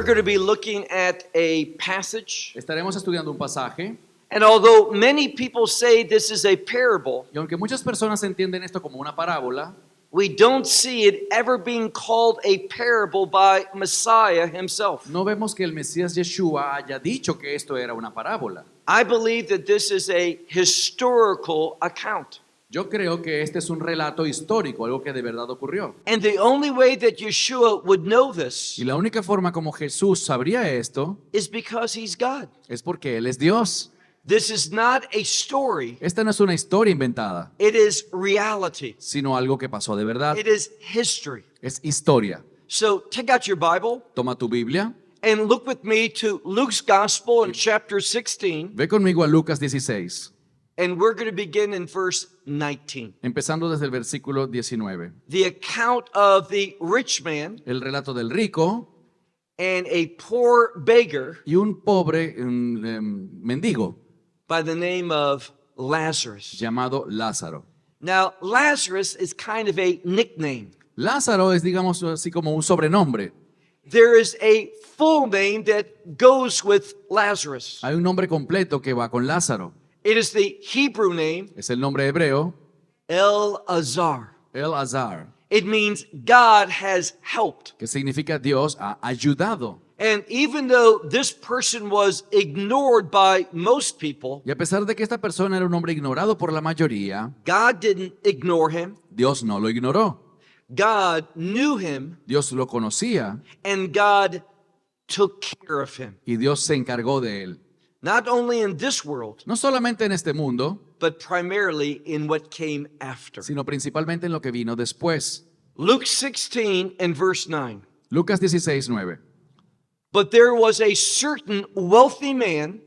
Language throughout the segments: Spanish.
going to be looking at a passage, Estaremos estudiando un pasaje and although many people say this is a parable, y aunque muchas personas entienden esto como una parábola, we don't see it ever being called a parable by Messiah himself. no vemos que el Mesías Yeshua haya dicho que esto era una parábola. I believe that this is a historical account. Yo creo que este es un relato histórico, algo que de verdad ocurrió. And the only way that Yeshua would know this Y la única forma como Jesús sabría esto is because he's God. es porque Él es Dios. This is not a story, Esta no es una historia inventada, it is reality. sino algo que pasó de verdad. It is history. Es historia. So take out your Bible Toma tu Biblia, and look with me to Luke's Gospel in chapter 16, ve conmigo a Lucas 16, and we're going to begin in verse 19. empezando desde el versículo 19. The account of the rich man El relato del rico and a poor beggar y un pobre mendigo by the name of Lazarus. llamado Lázaro. Now, Lazarus is kind of a nickname. Lázaro es, digamos, así como un sobrenombre. There is a full name that goes with Lazarus. Hay un nombre completo que va con Lázaro. It is the Hebrew name, Es el nombre hebreo, El-Azar. El-Azar, It means God has helped. que significa Dios ha ayudado. And even though this person was ignored by most people, Y a pesar de que esta persona era un hombre ignorado por la mayoría, God didn't ignore him. Dios no lo ignoró. God knew him, Dios lo conocía and God took care of him. y Dios se encargó de él. Not only in this world, No solamente en este mundo, but primarily in what came after. sino principalmente en lo que vino después. Luke 16 and verse 9. Lucas 16, 9. But there was a certain wealthy man,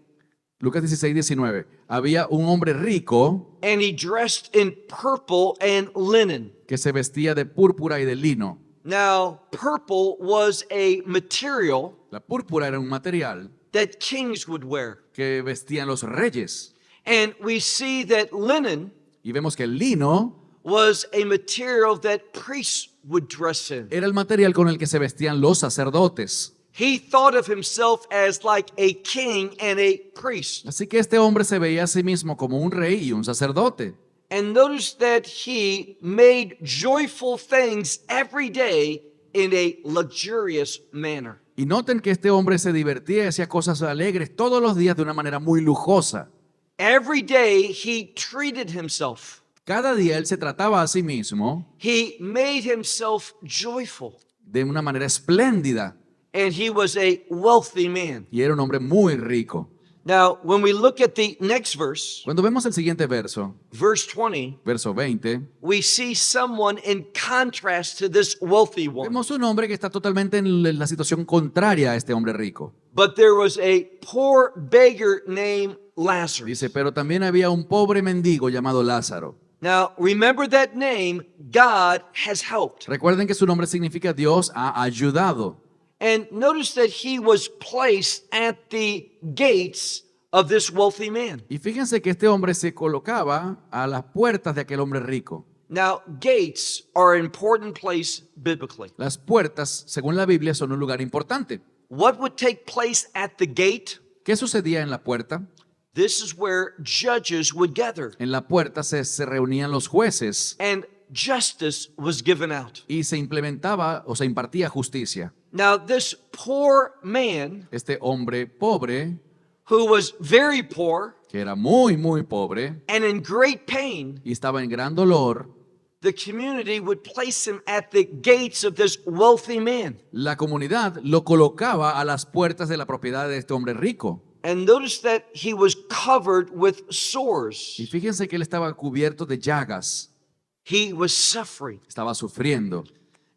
Lucas 16, 19. Había un hombre rico and he dressed in purple and linen. que se vestía de púrpura y de lino. Now, purple was a material La púrpura era un material that kings would wear. que vestían los reyes. And we see that linen Y vemos que el lino was a material that priests would dress in. era el material con el que se vestían los sacerdotes. He thought of himself as like a king and a priest. Así que este hombre se veía a sí mismo como un rey y un sacerdote. And notice that he made joyful things every day in a luxurious manner. Y noten que este hombre se divertía y hacía cosas alegres todos los días de una manera muy lujosa. Every day he treated himself. Cada día él se trataba a sí mismo He made himself joyful. de una manera espléndida And he was a wealthy man. y era un hombre muy rico. Now, when we look at the next verse, Cuando vemos el siguiente verso, verse 20, verso 20, we see someone in contrast to this wealthy one. vemos un hombre que está totalmente en la situación contraria a este hombre rico. But there was a poor beggar named Lazarus. Dice, pero también había un pobre mendigo llamado Lázaro. Now, remember that name, God has helped. Recuerden que su nombre significa Dios ha ayudado. And notice that he was placed at the gates of this wealthy man. Y fíjense que este hombre se colocaba a las puertas de aquel hombre rico. Now, gates are an important place biblically. Las puertas, según la Biblia, son un lugar importante. What would take place at the gate? ¿Qué sucedía en la puerta? This is where judges would gather En la puerta se reunían los jueces and justice was given out. y se implementaba o se impartía justicia. Now, this poor man, Este hombre pobre, who was very poor que era muy, muy pobre and in great pain, y estaba en gran dolor, the community would place him at the gates of this wealthy man. la comunidad lo colocaba a las puertas de la propiedad de este hombre rico. And notice that he was covered with sores. Y fíjense que él estaba cubierto de llagas, He was suffering. estaba sufriendo.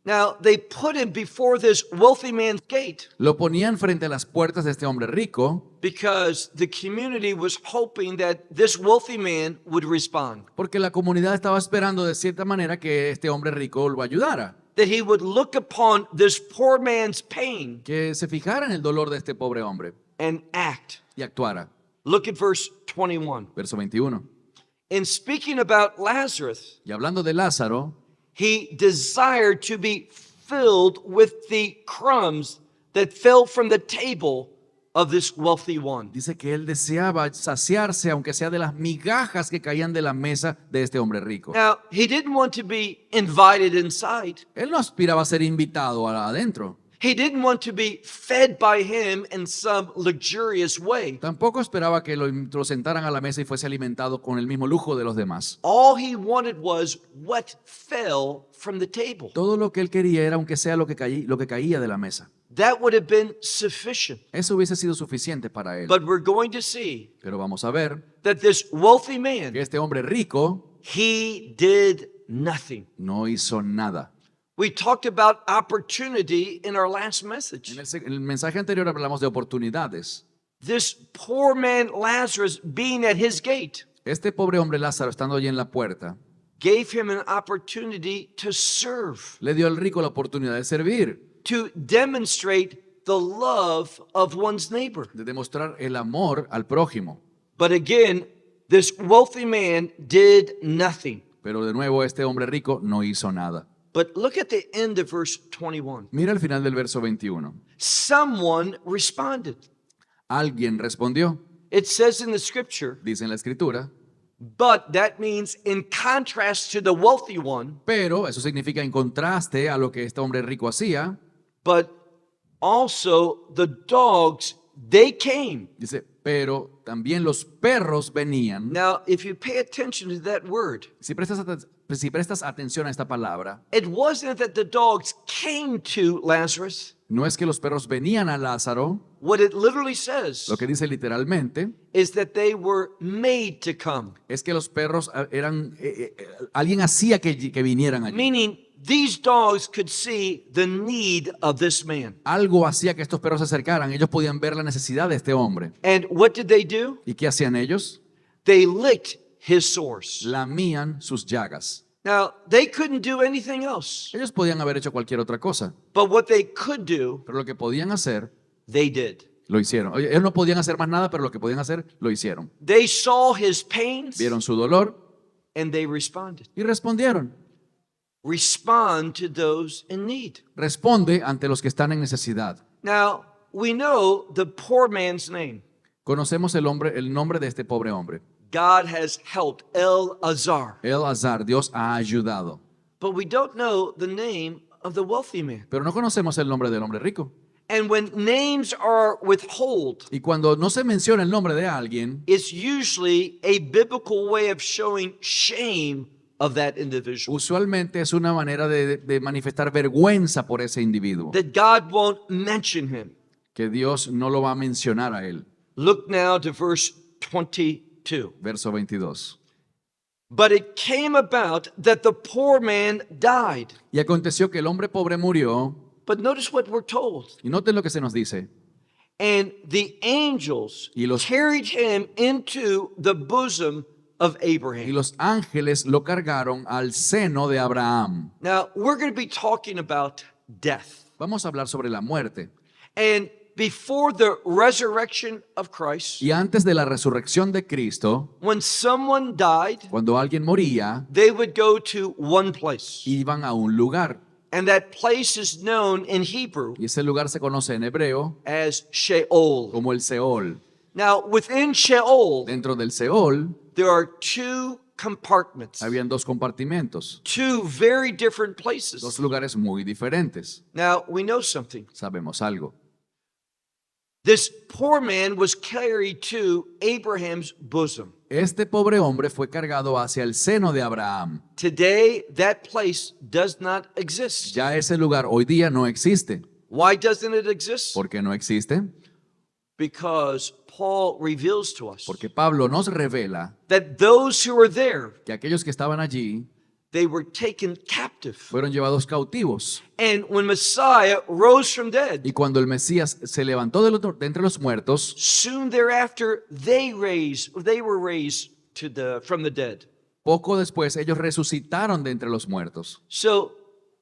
Now, they put him before this wealthy man's gate Lo ponían frente a las puertas de este hombre rico because the community was hoping that this wealthy man would respond, porque la comunidad estaba esperando de cierta manera que este hombre rico lo ayudara, that he would look upon this poor man's pain que se fijara en el dolor de este pobre hombre and act. y actuara. Look at verse 21. Verso 21. In speaking about Lazarus, Y hablando de Lázaro, he desired to be filled with the crumbs that fell from the table of this wealthy one. Dice que él deseaba saciarse, aunque sea de las migajas que caían de la mesa de este hombre rico. Now, he didn't want to be invited inside. Él no aspiraba a ser invitado adentro. He didn't want to be fed by him in some luxurious way. Tampoco esperaba que lo sentaran a la mesa y fuese alimentado con el mismo lujo de los demás. All he wanted was what fell from the table. Todo lo que él quería era, aunque sea lo que caía de la mesa. That would have been sufficient. Eso hubiese sido suficiente para él. But we're going to see Pero vamos a ver that this wealthy que man, este hombre rico he did nothing. no hizo nada. We talked about opportunity in our last message. En el mensaje anterior hablamos de oportunidades. This poor man Lazarus being at his gate Este pobre hombre Lázaro, estando allí en la puerta, gave him an opportunity to serve, le dio al rico la oportunidad de servir, to demonstrate the love of one's neighbor. de demostrar el amor al prójimo. But again, this wealthy man did nothing. Pero de nuevo este hombre rico no hizo nada. But look at the end of verse 21. Mira el final del verso 21. Someone responded. Alguien respondió, It says in the scripture, dice en la escritura, but that means in contrast to the wealthy one, pero eso significa en contraste a lo que este hombre rico hacía, but also the dogs, they came. dice, pero también los perros venían. Now, if you pay attention to that word, Si prestas atención a esta palabra, it wasn't that the dogs came to Lazarus. no es que los perros venían a Lázaro, What it literally says lo que dice literalmente is that they were made to come, es que los perros eran, alguien hacía que vinieran allí. meaning these dogs could see the need of this man. Algo hacía que estos perros se acercaran, ellos podían ver la necesidad de este hombre. And what did they do? ¿Y qué hacían ellos? They licked his sores. Lamían sus llagas. Now, they couldn't do anything else, Ellos podían haber hecho cualquier otra cosa, but what they could do, pero lo que podían hacer, they did. lo hicieron. Oye, ellos no podían hacer más nada, pero lo que podían hacer, lo hicieron. They saw his pains Vieron su dolor and they responded. y respondieron. Respond to those in need. Responde ante los que están en necesidad. Now, we know the poor man's name. Conocemos el nombre de este pobre hombre. God has helped El-Azar. El Azar, Dios ha ayudado. But we don't know the name of the wealthy man. Pero no conocemos el nombre del hombre rico. And when names are withheld, Y cuando no se menciona el nombre de alguien, it's usually a biblical way of showing shame of that individual. usualmente es una manera de manifestar vergüenza por ese individuo. That God won't mention him. Que Dios no lo va a mencionar a él. Look now to verse 22. Verso 22. But it came about that the poor man died. Y aconteció que el hombre pobre murió. But notice what we're told. Y noten lo que se nos dice. And the angels Y los- carried him into the bosom of Y Abraham. los ángeles lo cargaron al seno de Abraham. Now, we're going to be talking about death. Vamos a hablar sobre la muerte. And before the resurrection of Christ, Y antes de la resurrección de Cristo, when someone died, cuando alguien moría, they would go to one place. iban a un lugar. And that place is known in Hebrew Y ese lugar se conoce en hebreo as Sheol. como el Seol. Now, within Sheol, Dentro del Seol there are two compartments, habían dos compartimentos, two very different dos places. lugares muy diferentes. Now, we know something. Sabemos algo. This poor man was carried to Abraham's bosom. Este pobre hombre fue cargado hacia el seno de Abraham. Today, that place does not exist. Ya ese lugar hoy día no existe. Why doesn't it exist? ¿Por qué no existe? Because Paul reveals to us Porque Pablo nos revela that those who were there, que aquellos que estaban allí they were taken captive. fueron llevados cautivos. And when Messiah rose from dead, Y cuando el Mesías se levantó de entre los muertos, soon thereafter they were raised from the dead. poco después ellos resucitaron de entre los muertos. So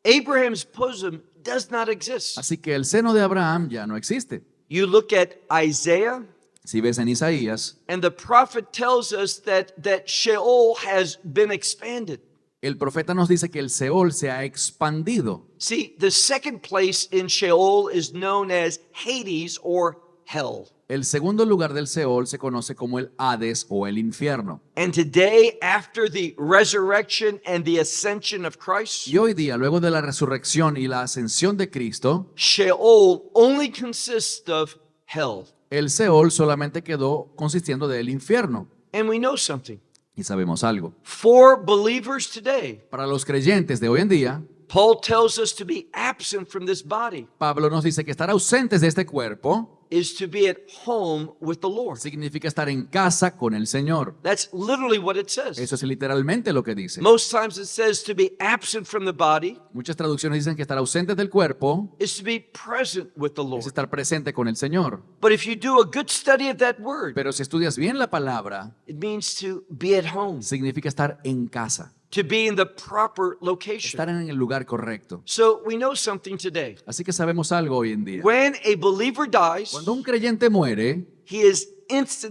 Abraham's bosom does not exist. Así que el seno de Abraham ya no existe. You look at Isaiah, Si ves en Isaías, and the prophet tells us that Sheol has been expanded. El profeta nos dice que el Seol se ha expandido. See, the second place in Sheol is known as Hades or hell. El segundo lugar del Seol se conoce como el Hades o el infierno. And today, after the resurrection and the ascension of Christ, Y hoy día, luego de la resurrección y la ascensión de Cristo, Sheol only consists of hell. el Seol solamente quedó consistiendo del infierno. And we know something. Y sabemos algo. For believers today, Para los creyentes de hoy en día, Paul tells us to be absent from this body Pablo nos dice que estar ausentes de este cuerpo is to be at home with the Lord. significa estar en casa con el Señor. That's literally what it says. Eso es literalmente lo que dice. Most times it says to be absent from the body Muchas traducciones dicen que estar ausentes del cuerpo is to be present with the es Lord. estar presente con el Señor. But if you do a good study of that word, Pero si estudias bien la palabra, it means to be at home, significa estar en casa, to be in the proper location. estar en el lugar correcto. So we know something today. Así que sabemos algo hoy en día. When a believer dies, Cuando un creyente muere, he is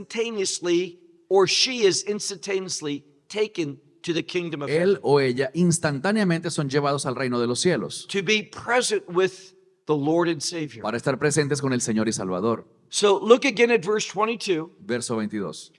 instantaneously or she is instantaneously taken to the kingdom of heaven él o ella instantáneamente son llevados al reino de los cielos to be present with the Lord and Savior. para estar presentes con el Señor y Salvador. So look again at verse 22. Verso 22.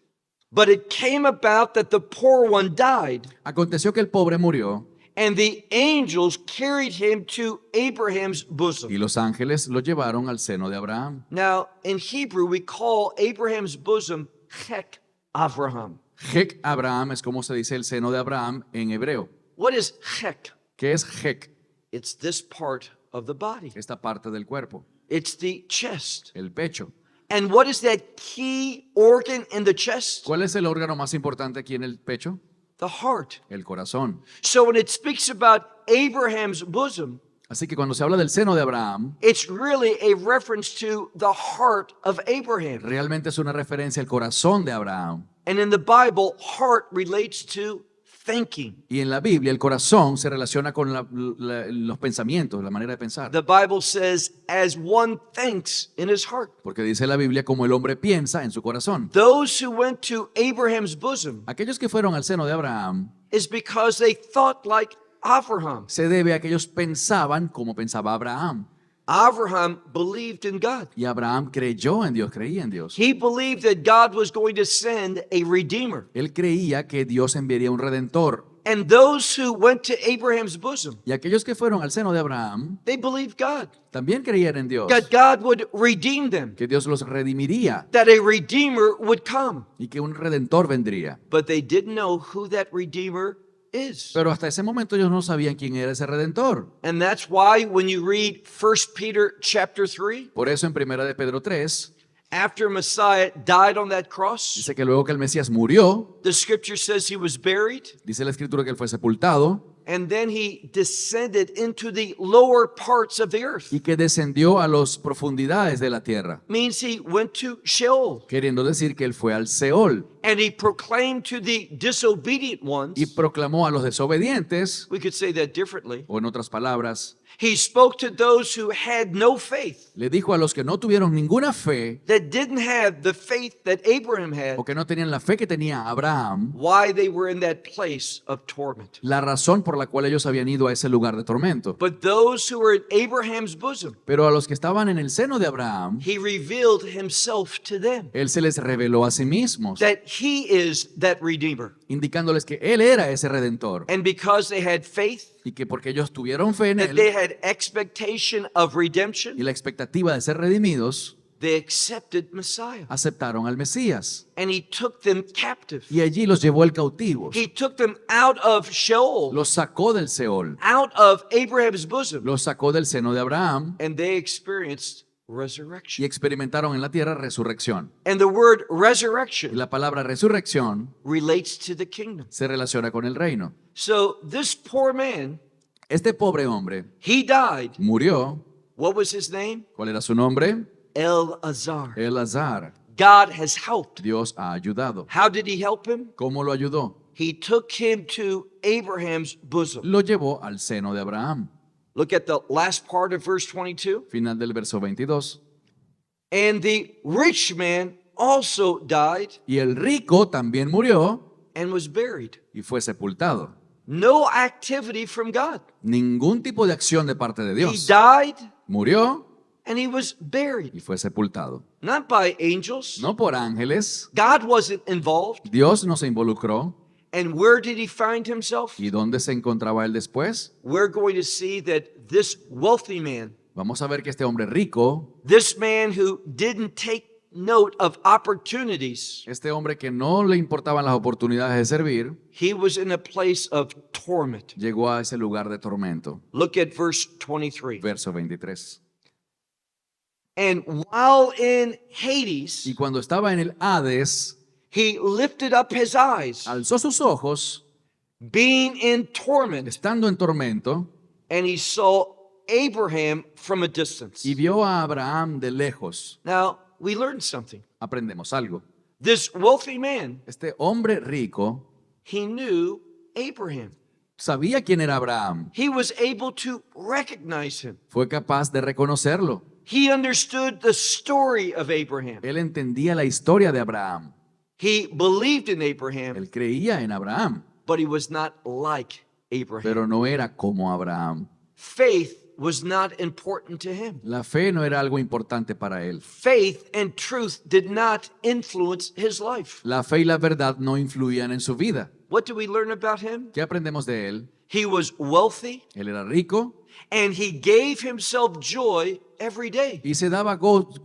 But it came about that the poor one died, Aconteció que el pobre murió and the angels carried him to Abraham's bosom. y los ángeles lo llevaron al seno de Abraham. Now, in Hebrew, we call Abraham's bosom Hek Avraham. Hek Abraham es como se dice el seno de Abraham en hebreo. What is Hek? ¿Qué es Hek? It's this part of the body. Esta parte del cuerpo, It's the chest. el pecho. And what is that key organ in the chest? ¿Cuál es el órgano más importante aquí en el pecho? The heart. El corazón. So when it speaks about Abraham's bosom, Así que cuando se habla del seno de Abraham, it's really a reference to the heart of Abraham. realmente es una referencia al corazón de Abraham. And in the Bible, heart relates to thinking. Y en la Biblia el corazón se relaciona con los pensamientos, la manera de pensar. The Bible says, as one thinks in his heart. Porque dice la Biblia como el hombre piensa en su corazón. Those who went to Abraham's bosom Aquellos que fueron al seno de Abraham is because they thought like Abraham. se debe a que ellos pensaban como pensaba Abraham. Abraham believed in God. Y Abraham creyó en Dios, creía en Dios. He believed that God was going to send a redeemer. Él creía que Dios enviaría un redentor. And those who went to Abraham's bosom, Y aquellos que fueron al seno de Abraham they believed God. también creían en Dios, That God would redeem them. que Dios los redimiría That a redeemer would come. y que un redentor vendría. But they didn't know who that redeemer is. Pero hasta ese momento ellos no sabían quién era ese redentor. And that's why when you read 1 Peter chapter 3, Por eso en Primera de Pedro 3 after Messiah died on that cross, dice que luego que el Mesías murió, the scripture says he was buried, dice la escritura que él fue sepultado and then he descended into the lower parts of the earth. y que descendió a las profundidades de la tierra, Means he went to Sheol, queriendo decir que él fue al Seol and he proclaimed to the disobedient y ones. proclamó a los desobedientes, We could say that differently. o en otras palabras, He spoke to those who had no faith, le dijo a los que no tuvieron ninguna fe that didn't have the faith that Abraham had, o que no tenían la fe que tenía Abraham, why they were in that place of torment. la razón por la cual ellos habían ido a ese lugar de tormento. But those who were in Abraham's bosom, Pero a los que estaban en el seno de Abraham, he revealed himself to them, él se les reveló a sí mismos, that he is that redeemer. indicándoles que él era ese redentor And because they had faith, y que porque ellos tuvieron fe en that they él had expectation of y redemption, la expectativa de ser redimidos, they accepted Messiah. aceptaron al Mesías And he took them captive. y allí los llevó el cautivos, He took them out of Sheol, los sacó del Seol, out of Abraham's bosom, los sacó del seno de Abraham and they experienced y resurrection. experimentaron en la tierra resurrección. And the word Y resurrection la palabra resurrección relates to the kingdom. se relaciona con el reino. So this poor man, Este pobre hombre he died. murió. What was his name? ¿Cuál era su nombre? Elazar. Elazar. God has helped. Dios ha ayudado. How did he help him? ¿Cómo lo ayudó? He took him to Abraham's bosom. Lo llevó al seno de Abraham. Look at the last part of verse 22. Final del verso 22. And the rich man also died Y el rico también murió and was buried. y fue sepultado. No activity from God. Ningún tipo de acción de parte de He Dios. died Murió and he was buried. y fue sepultado. Not by angels. No por ángeles. God wasn't involved. Dios no se involucró. And where did he find himself? ¿Y dónde se encontraba él después? We're going to see that this wealthy man, Vamos a ver que este hombre rico, this man who didn't take note of opportunities, este hombre que no le importaban las oportunidades de servir, he was in a place of torment. llegó a ese lugar de tormento. Look at verse 23. Verso 23. And while in Hades, Y cuando estaba en el Hades, he lifted up his eyes, alzó sus ojos, being in torment, estando en tormento, and he saw Abraham from a distance. y vio a Abraham de lejos. Now, we learned something. Aprendemos algo. This wealthy man, Este hombre rico he knew Abraham. sabía quién era Abraham. He was able to recognize him. Fue capaz de reconocerlo. He understood the story of Abraham. Él entendía la historia de Abraham. He believed in Abraham, Él creía en Abraham, but he was not like Abraham. pero no era como Abraham. Faith was not important to him. La fe no era algo importante para él. Faith and truth did not influence his life. La fe y la verdad no influían en su vida. What do we learn about him? ¿Qué aprendemos de él? He was wealthy Él era rico and he gave himself joy every day. y se daba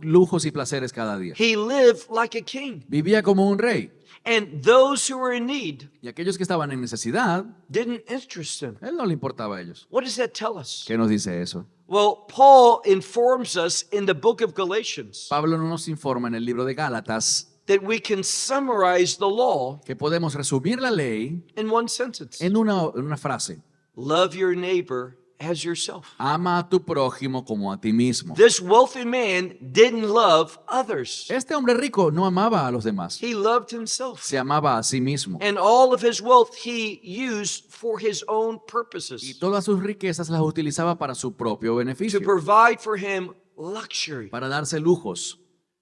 lujos y placeres cada día. He lived like a king. Vivía como un rey. And those who were in need Y aquellos que estaban en necesidad, didn't interest him. él no le importaba a ellos. What does that tell us? ¿Qué nos dice eso? Well, Paul informs us in the book of Galatians Pablo no nos informa en el libro de Gálatas that we can summarize the law que podemos resumir la ley in one sentence. en una frase. Love your neighbor as yourself. Ama a tu prójimo como a ti mismo. This wealthy man didn't love others. Este hombre rico no amaba a los demás. He loved himself. Se amaba a sí mismo. And all of his wealth he used for his own Y purposes, todas sus riquezas las utilizaba para su propio to beneficio, provide for him luxury. para darse lujos.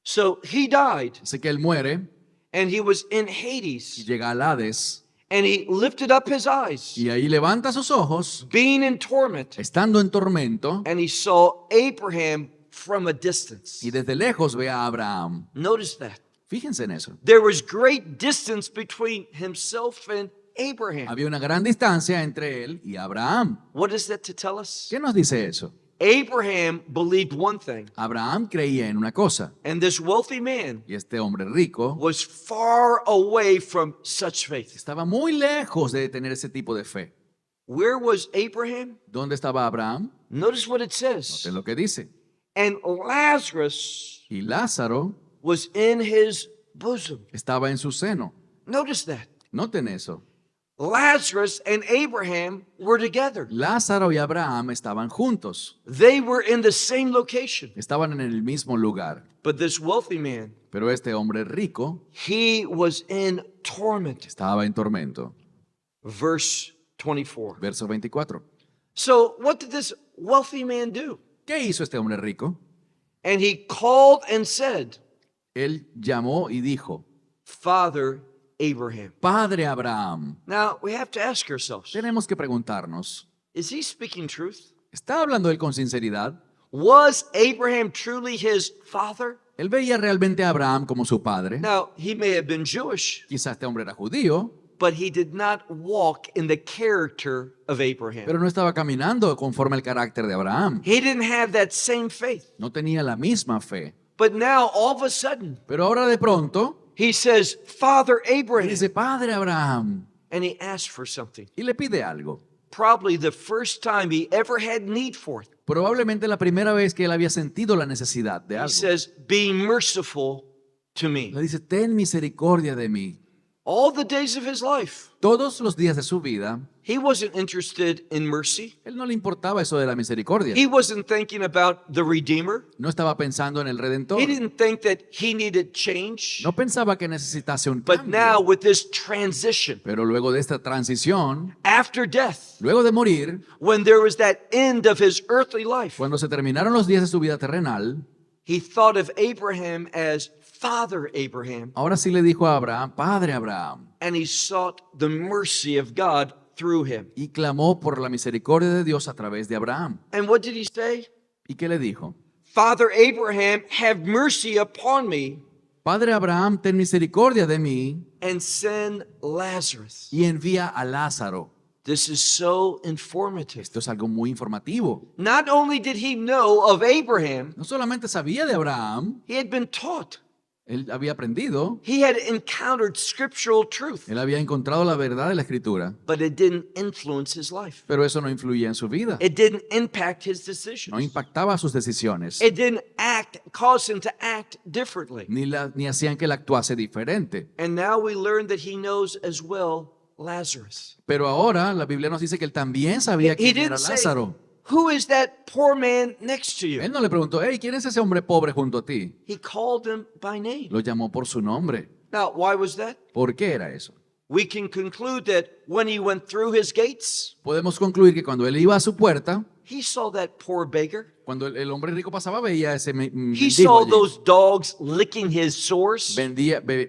So he died Así que él muere and he was in y Hades llega al Hades and he lifted up his eyes, y ahí levanta sus ojos, being in torment, estando en tormento, and he saw Abraham from a distance. y desde lejos ve a Abraham. Notice that. Fíjense en eso. There was great distance between himself and Abraham. Había una gran distancia entre él y Abraham. What is that to tell us? ¿Qué nos dice eso? Abraham believed one thing, Abraham creía en una cosa and this wealthy man y este hombre rico was far away from such faith. estaba muy lejos de tener ese tipo de fe. Where was Abraham? ¿Dónde estaba Abraham? Notice what it says. Noten lo que dice. And Lazarus Y Lázaro was in his bosom. estaba en su seno. Notice that. Noten eso. Lazarus and Abraham were together. Lázaro y Abraham estaban juntos. They were in the same location. Estaban en el mismo lugar. But this wealthy man, Pero este hombre rico he was in torment. estaba en tormento. Verse 24. Verso 24. So what did this wealthy man do? ¿Qué hizo este hombre rico? And he called and said, Él llamó y dijo, Father Abraham. Padre Abraham. Now we have to ask ourselves, Tenemos que preguntarnos, is he speaking truth? ¿está hablando él con sinceridad? Was Abraham truly his father? ¿Él veía realmente a Abraham como su padre? Now, he may have been Jewish, Quizá este hombre era judío, but he did not walk in the character of Abraham. pero no estaba caminando conforme al carácter de Abraham. He didn't have that same faith. No tenía la misma fe. But now, all of a sudden, Pero ahora de pronto, he says, Father él Abraham. dice, Padre Abraham, And he asks for something. y le pide algo. Probably the first time he ever had need for it. Probablemente la primera vez que él había sentido la necesidad de He algo. says, Be merciful to me. Le dice, ten misericordia de mí. All the days of his life, Todos los días de su vida, he wasn't interested in mercy. él no le importaba eso de la misericordia. He wasn't thinking about the Redeemer. No estaba pensando en el Redentor. He didn't think that he needed change. No pensaba que necesitase un But now, cambio. with this transition, Pero luego de esta transición, after death, luego de morir, when there was that end of his earthly life, cuando se terminaron los días de su vida terrenal, he thought of Abraham as Father Abraham, ahora sí le dijo a Abraham, Padre Abraham, and he sought the mercy of God through him. y clamó por la misericordia de Dios a través de Abraham. And what did he say? ¿Y qué le dijo? Father Abraham, have mercy upon me Padre Abraham, ten misericordia de mí and send Lazarus. y envía a Lázaro. This is so informative. Esto es algo muy informativo. Not only did he know of Abraham, No solamente sabía de Abraham, he had been taught. él había aprendido, He had encountered scriptural truth, él había encontrado la verdad de la Escritura, but it didn't influence his life. pero eso no influía en su vida, It didn't impact his no decisions. impactaba sus decisiones, It didn't cause him to act differently. ni hacían que él actuase diferente. And now we learn that he knows as well Lazarus. Pero ahora la Biblia nos dice que él también sabía He quién era didn't say, Lázaro. who is that poor man next to you? Él no le preguntó, hey, ¿quién es ese hombre pobre junto a ti? He called him by name. Lo llamó por su nombre. Now, why was that? ¿Por qué era eso? We can conclude that when he went through his gates, Podemos concluir que cuando él iba a su puerta, he saw that poor beggar. cuando el hombre rico pasaba, veía a ese He mendigo saw allí. those dogs licking his sores.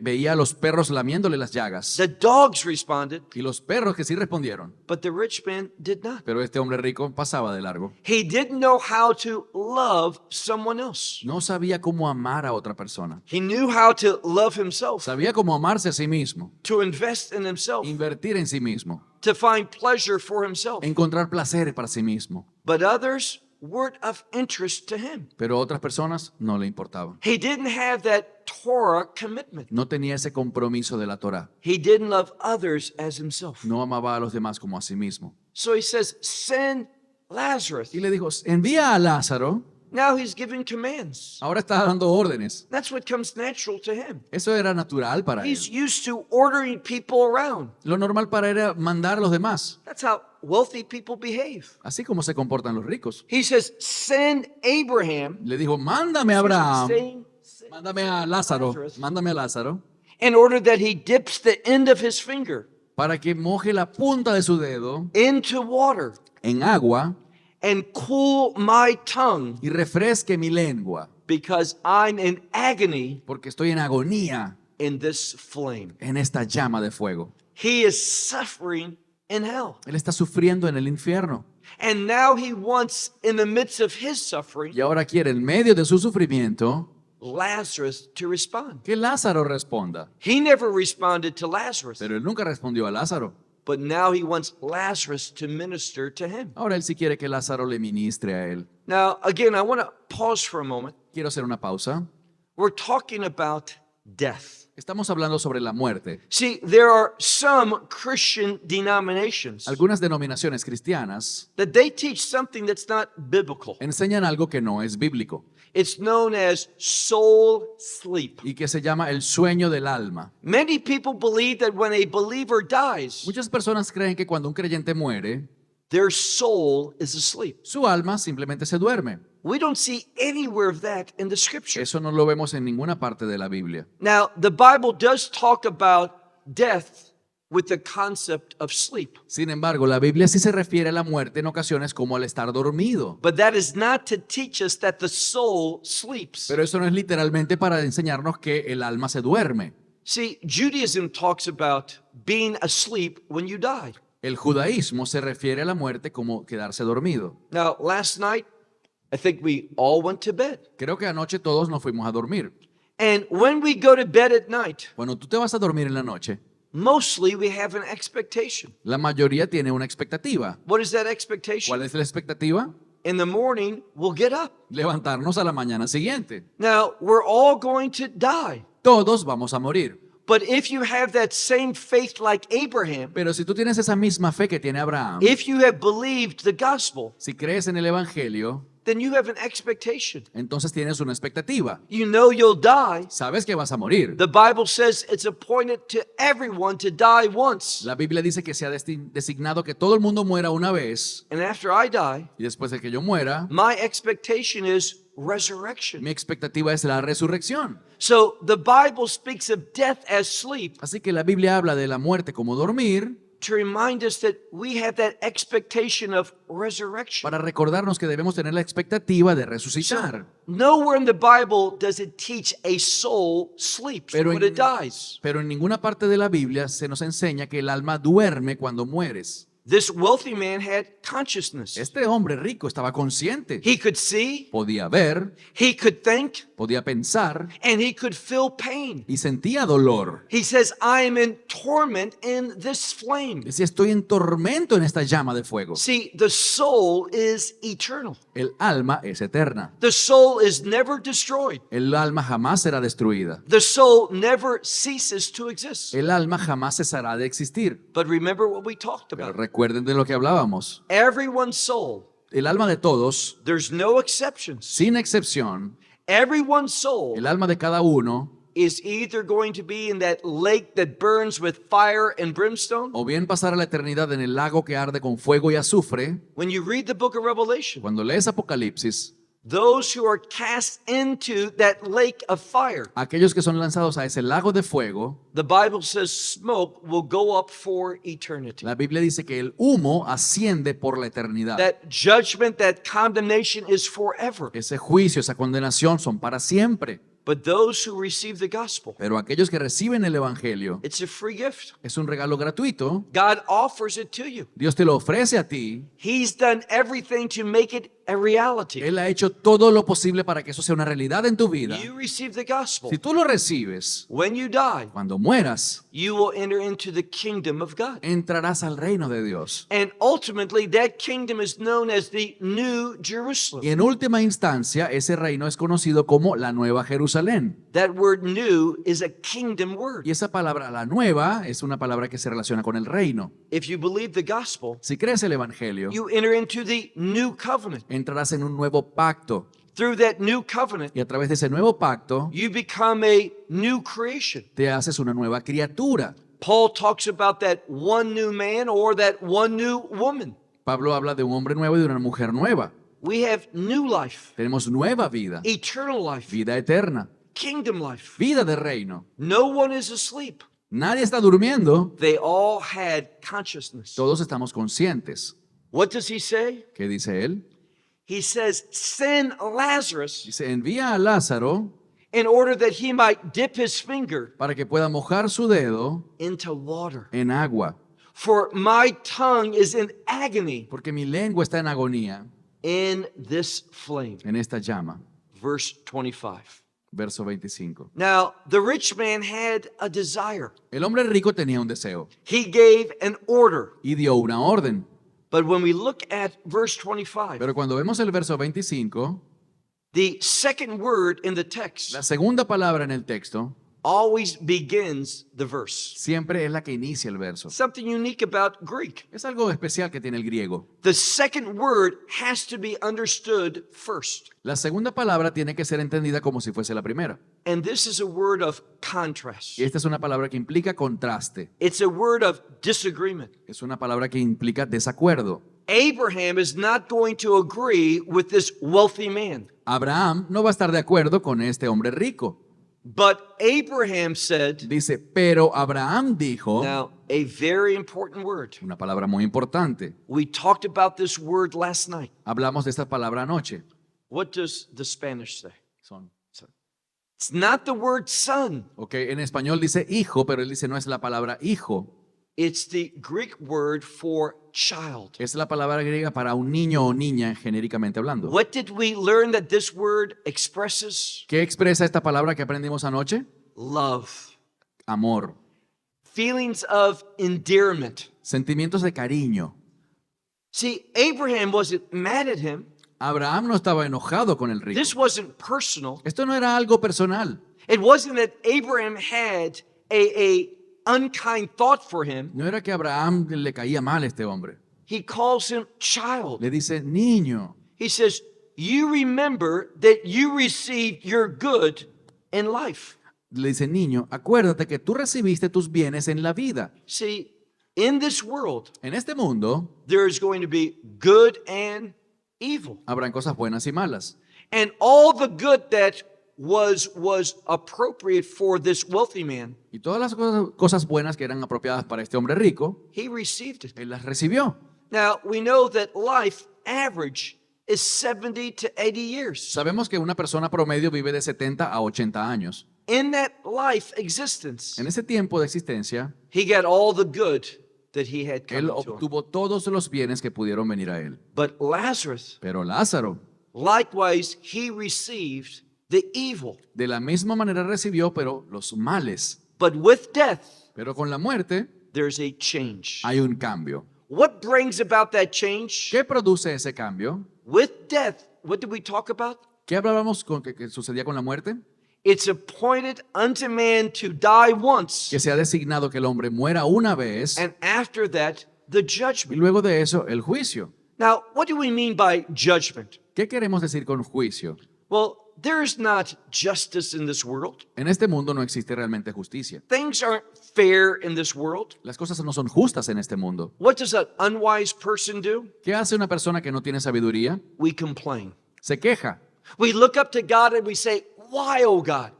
Veía a los perros lamiéndole las llagas. The dogs responded, Y los perros que sí respondieron. but the rich man did not. Pero este hombre rico pasaba de largo. He didn't know how to love someone else. No sabía cómo amar a otra persona. He knew how to love himself, Sabía cómo amarse a sí mismo. to invest in himself, Invertir en sí mismo. to find pleasure for himself. Encontrar placeres para sí mismo. But others weren't of interest to him. Pero a otras personas no le importaban. He didn't have that Torah commitment. No tenía ese compromiso de la Torá. He didn't love others as himself. No amaba a los demás como a sí mismo. So he says, send Lazarus. Y le dijo, envía a Lázaro. Now he's giving commands. Ahora está dando órdenes. That's what comes natural to him. Eso era natural para él. He's used to ordering people around. Lo normal para él era mandar a los demás. That's how wealthy people behave. Así como se comportan los ricos. He says, send Abraham. Le dijo, mándame a Abraham. Saying, Mándame a Lázaro. Mándame a Lázaro. in order that he dips the end of his finger Para que moje la punta de su dedo into water en agua and cool my tongue y refresque mi lengua. because I'm in agony Porque estoy en agonía in this flame. en esta llama de fuego. He is suffering in hell. Él está sufriendo en el infierno. And now he wants, in the midst of his suffering, Y ahora quiere, en medio de su sufrimiento, Lazarus to respond. que Lázaro responda. He never responded to Lazarus, Pero él nunca respondió a Lázaro. but now he wants Lazarus to minister to him. Ahora él sí quiere que Lázaro le ministre a él. Now, again, I want to pause for a moment. Quiero hacer una pausa. We're talking about death. Estamos hablando sobre la muerte. See, there are some Christian denominations Algunas denominaciones cristianas that they teach something that's not biblical. enseñan algo que no es bíblico It's known as soul sleep. y que se llama el sueño del alma. Many people believe that when a believer dies, Muchas personas creen que cuando un creyente muere, their soul is asleep. su alma simplemente se duerme. We don't see anywhere of that in the scripture. Eso no lo vemos en ninguna parte de la Biblia. Now, the Bible does talk about death with the concept of sleep, Sin embargo, la Biblia sí se refiere a la muerte en ocasiones como al estar dormido. but that is not to teach us that the soul sleeps. Pero eso no es literalmente para enseñarnos que el alma se duerme. See, Judaism talks about being asleep when you die. El judaísmo se refiere a la muerte como quedarse dormido. Now, last night, I think we all went to bed. Creo que anoche todos nos fuimos a dormir. And when we go to bed at night, Cuando tú te vas a dormir en la noche, mostly we have an expectation. la mayoría tiene una expectativa. What is that expectation? ¿Cuál es la expectativa? In the morning, we'll get up. Levantarnos a la mañana siguiente. Now, we're all going to die. Todos vamos a morir. But if you have that same faith like Abraham, Pero si tú tienes esa misma fe que tiene Abraham, if you have believed the gospel, si crees en el Evangelio, then you have an expectation. entonces tienes una expectativa. You know you'll die. Sabes que vas a morir. The Bible says it's appointed to everyone to die once. La Biblia dice que se ha designado que todo el mundo muera una vez And after I die, y después de que yo muera, my expectation is resurrection. mi expectativa es la resurrección. So the Bible speaks of death as sleep Así que la Biblia habla de la muerte como dormir to remind us that we have that expectation of resurrection. para recordarnos que debemos tener la expectativa de resucitar. Nowhere in the Bible does it teach a soul sleeps Pero when it dies. pero en ninguna parte de la Biblia se nos enseña que el alma duerme cuando mueres. This wealthy man had consciousness. Este hombre rico estaba consciente. He could see, Podía ver, he could think, podía pensar and he could feel pain. y sentía dolor. He says, I am in torment in this flame. Decía, estoy en tormento en esta llama de fuego. See, the soul is eternal. El alma es eterna. The soul is never destroyed. El alma jamás será destruida. The soul never ceases to exist. El alma jamás cesará de existir. But remember what we talked Pero about. recuerden de lo que hablábamos. Everyone's soul, El alma de todos, there's no exceptions. sin excepción, Everyone's soul el alma de cada uno, is either going to be in that lake that burns with fire and brimstone. o bien pasará la eternidad en el lago que arde con fuego y azufre. When you read the book of Revelation, Cuando lees Apocalipsis, those who are cast into that lake of fire, aquellos que son lanzados a ese lago de fuego, the Bible says smoke will go up for eternity. la Biblia dice que el humo asciende por la eternidad. That judgment, that condemnation is forever. Ese juicio, esa condenación son para siempre. But those who receive the gospel, Pero aquellos que reciben el Evangelio, it's a free gift. es un regalo gratuito. God offers it to you. Dios te lo ofrece a ti. He's done everything to make it a reality. Él ha hecho todo lo posible para que eso sea una realidad en tu vida. You receive the gospel. Si tú lo recibes, When you die, cuando mueras, you will enter into the kingdom of God. entrarás al reino de Dios. And ultimately, that kingdom is known as the New Y Jerusalem. en última instancia, ese reino es conocido como la Nueva Jerusalén. That word new is a kingdom word. Y esa palabra, la nueva, es una palabra que se relaciona con el reino. If you believe the gospel, Si crees el Evangelio, you enter into the new covenant. entrarás en un nuevo pacto. Through that new covenant, Y a través de ese nuevo pacto, you become a new creation. te haces una nueva criatura. Paul talks about that one new man or that one new woman. Pablo habla de un hombre nuevo y de una mujer nueva. We have new life, Tenemos nueva vida, eternal life, vida eterna, kingdom life. vida de reino. No one is asleep. Nadie está durmiendo, They all had consciousness. todos estamos conscientes. What does he say? ¿Qué dice él? He says, send Lazarus Dice, envía a Lázaro in order that he might dip his finger para que pueda mojar su dedo into water. en agua, For my tongue is in agony porque mi lengua está en agonía in this flame. en esta llama. Verse 25. Verso 25. Now, the rich man had a desire. El hombre rico tenía un deseo He gave an order. y dio una orden. But when we look at verse 25, Pero cuando vemos el verso 25, the second word in the text la segunda palabra en el texto always begins the verse. siempre es la que inicia el verso. Something unique about Greek. Es algo especial que tiene el griego. The second word has to be understood first. La segunda palabra tiene que ser entendida como si fuese la primera. And this is a word of contrast. Y esta es una palabra que implica contraste. It's a word of disagreement. Es una palabra que implica desacuerdo. Abraham is not going to agree with this wealthy man. Abraham no va a estar de acuerdo con este hombre rico. But Abraham said, Dice, pero Abraham dijo, now a very important word. una palabra muy importante. We talked about this word last night. Hablamos de esta palabra anoche. What does the Spanish say? Son. It's not the word son. Ok, en español dice hijo, pero él dice no es la palabra hijo. It's the Greek word for child. Es la palabra griega para un niño o niña, genéricamente hablando. What did we learn that this word expresses? ¿Qué expresa esta palabra que aprendimos anoche? Love. Amor. Feelings of endearment. Sentimientos de cariño. See, Abraham wasn't mad at him. Abraham no estaba enojado con el rico. This wasn't personal. Esto no era algo personal. It wasn't that Abraham had a unkind thought for him. No era que a Abraham le caía mal a este hombre. He calls him child. Le dice niño. He says, you remember that you received your good in life. Le dice niño, acuérdate que tú recibiste tus bienes en la vida. See, in this world, En este mundo there is going to be good and evil. habrán cosas buenas y malas. And all the good that was appropriate for this wealthy man, Y todas las cosas buenas que eran apropiadas para este hombre rico, he received it. él las recibió. Now, we know that life average is 70 to 80 years. Sabemos que una persona promedio vive de 70 a 80 años. In that life existence, En ese tiempo de existencia, he got all the good that he had Él coming to him. obtuvo todos los bienes que pudieron venir a él. But Lazarus, Pero Lázaro, likewise, he received the evil. de la misma manera recibió, pero los males. But with death, Pero con la muerte there's a change. hay un cambio. What brings about that change? ¿Qué produce ese cambio? With death, what did we talk about? ¿Qué hablábamos con que sucedía con la muerte? It's appointed unto man to die once, Que se ha designado que el hombre muera una vez and after that, the y judgment. luego de eso el juicio. Now, what do we mean by judgment? ¿Qué queremos decir con juicio? Well, there is not justice in this world. En este mundo no existe realmente justicia. Things aren't fair in this world. Las cosas no son justas en este mundo. What does an unwise person do? ¿Qué hace una persona que no tiene sabiduría? We complain. Se queja. We look up to God and we say, why, oh God?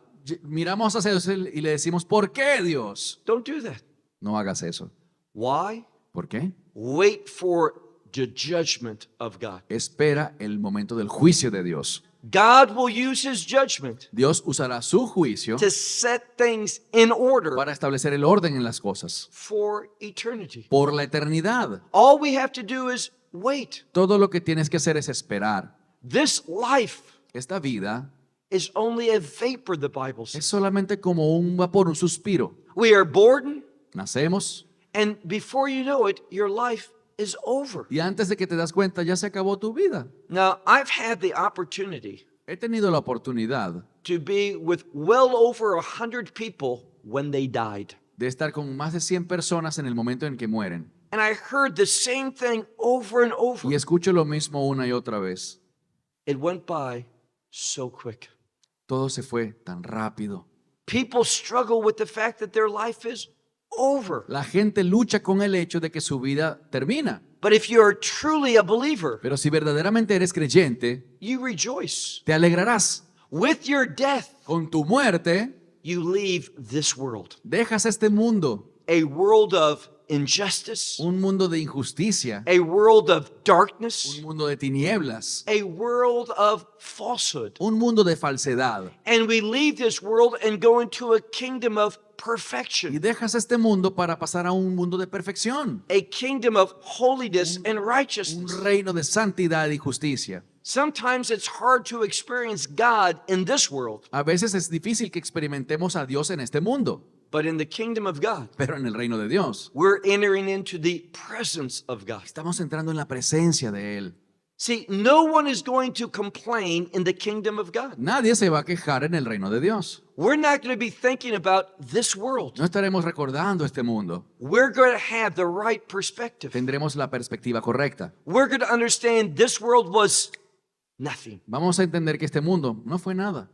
Miramos hacia Dios y le decimos, ¿por qué, Dios? Don't do that. No hagas eso. Why? ¿Por qué? Wait for the judgment of God. Espera el momento del juicio de Dios. God will use his judgment Dios usará su juicio to set things in order para establecer el orden en las cosas for eternity. por la eternidad. All we have to do is wait. Todo lo que tienes que hacer es esperar. This life Esta vida is only a vapor, the Bible es says. solamente como un vapor, un suspiro. We are born, Nacemos and before you know it, your life is over. y antes de que te das cuenta ya se acabó tu vida. Now, I've had the opportunity He tenido la oportunidad to be with well over 100 people when they died. de estar con más de 100 personas en el momento en que mueren. And I heard the same thing over and over. Y escucho lo mismo una y otra vez. It went by so quick. Todo se fue tan rápido. People struggle with the fact that their life is over. La gente lucha con el hecho de que su vida termina. But if you are truly a believer, Pero si verdaderamente eres creyente, you rejoice. te alegrarás. With your death, Con tu muerte, you leave this world. dejas este mundo, A world of injustice, un mundo de injusticia, a world of darkness, un mundo de tinieblas, a world of falsehood. un mundo de falsedad. And we leave this world and go into a kingdom of Y perfection, dejas este mundo para pasar a un mundo de perfección, a kingdom of holiness and un righteousness. reino de santidad y justicia. Sometimes it's hard to experience God in this world, A veces es difícil que experimentemos a Dios en este mundo, but in the kingdom of God, pero en el reino de Dios we're entering into the presence of God. estamos entrando en la presencia de Él. See, no one is going to complain in the kingdom of God. Nadie se va a quejar en el reino de Dios. We're not going to be thinking about this world. No estaremos recordando este mundo. We're going to have the right perspective. Tendremos la perspectiva correcta. We're going to understand this world was nothing. Vamos a entender que este mundo no fue nada.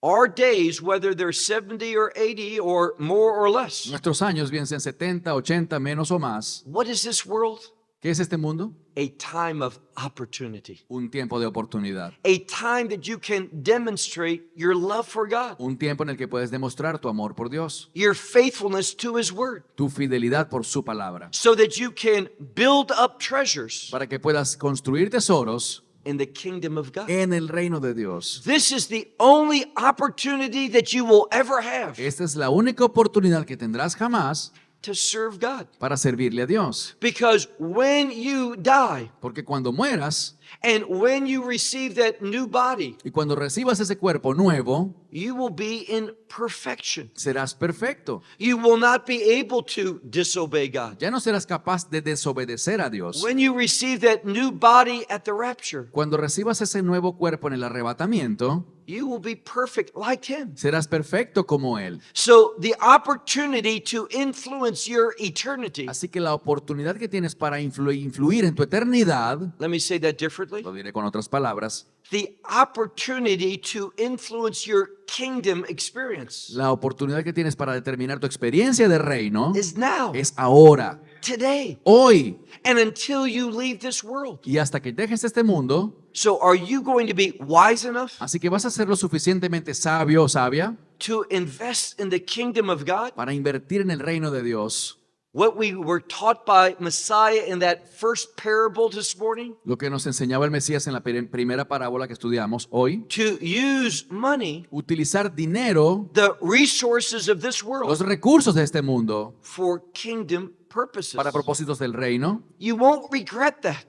Our days, whether they're 70 or 80 or more or less, Nuestros años, bien sean 70, 80, menos o más. what is this world? ¿Qué es este mundo? A time of opportunity. Un tiempo de oportunidad. A time that you can demonstrate your love for God, Un tiempo en el que puedes demostrar tu amor por Dios, your faithfulness to His Word, tu fidelidad por su palabra, so that you can build up treasures para que puedas construir tesoros in the kingdom of God. en el reino de Dios. This is the only opportunity that you will ever have Esta es la única oportunidad que tendrás jamás to serve God. para servirle a Dios. Because when you die Porque cuando mueras and when you receive that new body, y cuando recibas ese cuerpo nuevo, you will be in perfection. serás perfecto. You will not be able to disobey God. Ya no serás capaz de desobedecer a Dios. When you receive that new body at the rapture, Cuando recibas ese nuevo cuerpo en el arrebatamiento, you will be perfect like Him. serás perfecto como Él. So the opportunity to influence your eternity, Así que la oportunidad que tienes para influir en tu eternidad, let me say that differently. lo diré con otras palabras, The opportunity to influence your kingdom experience la oportunidad que tienes para determinar tu experiencia de reino is now, es ahora, today, hoy, and until you leave this world. y hasta que dejes este mundo. So are you going to be wise enough Así que vas a ser lo suficientemente sabio o sabia to invest in the kingdom of God? para invertir en el reino de Dios. What we were taught by Messiah in that first parable this morning, Lo que nos enseñaba el Mesías en la primera parábola que estudiamos hoy, to use money, utilizar dinero, the resources of this los world, recursos de este mundo, for kingdom purposes. para propósitos del reino, You won't regret that.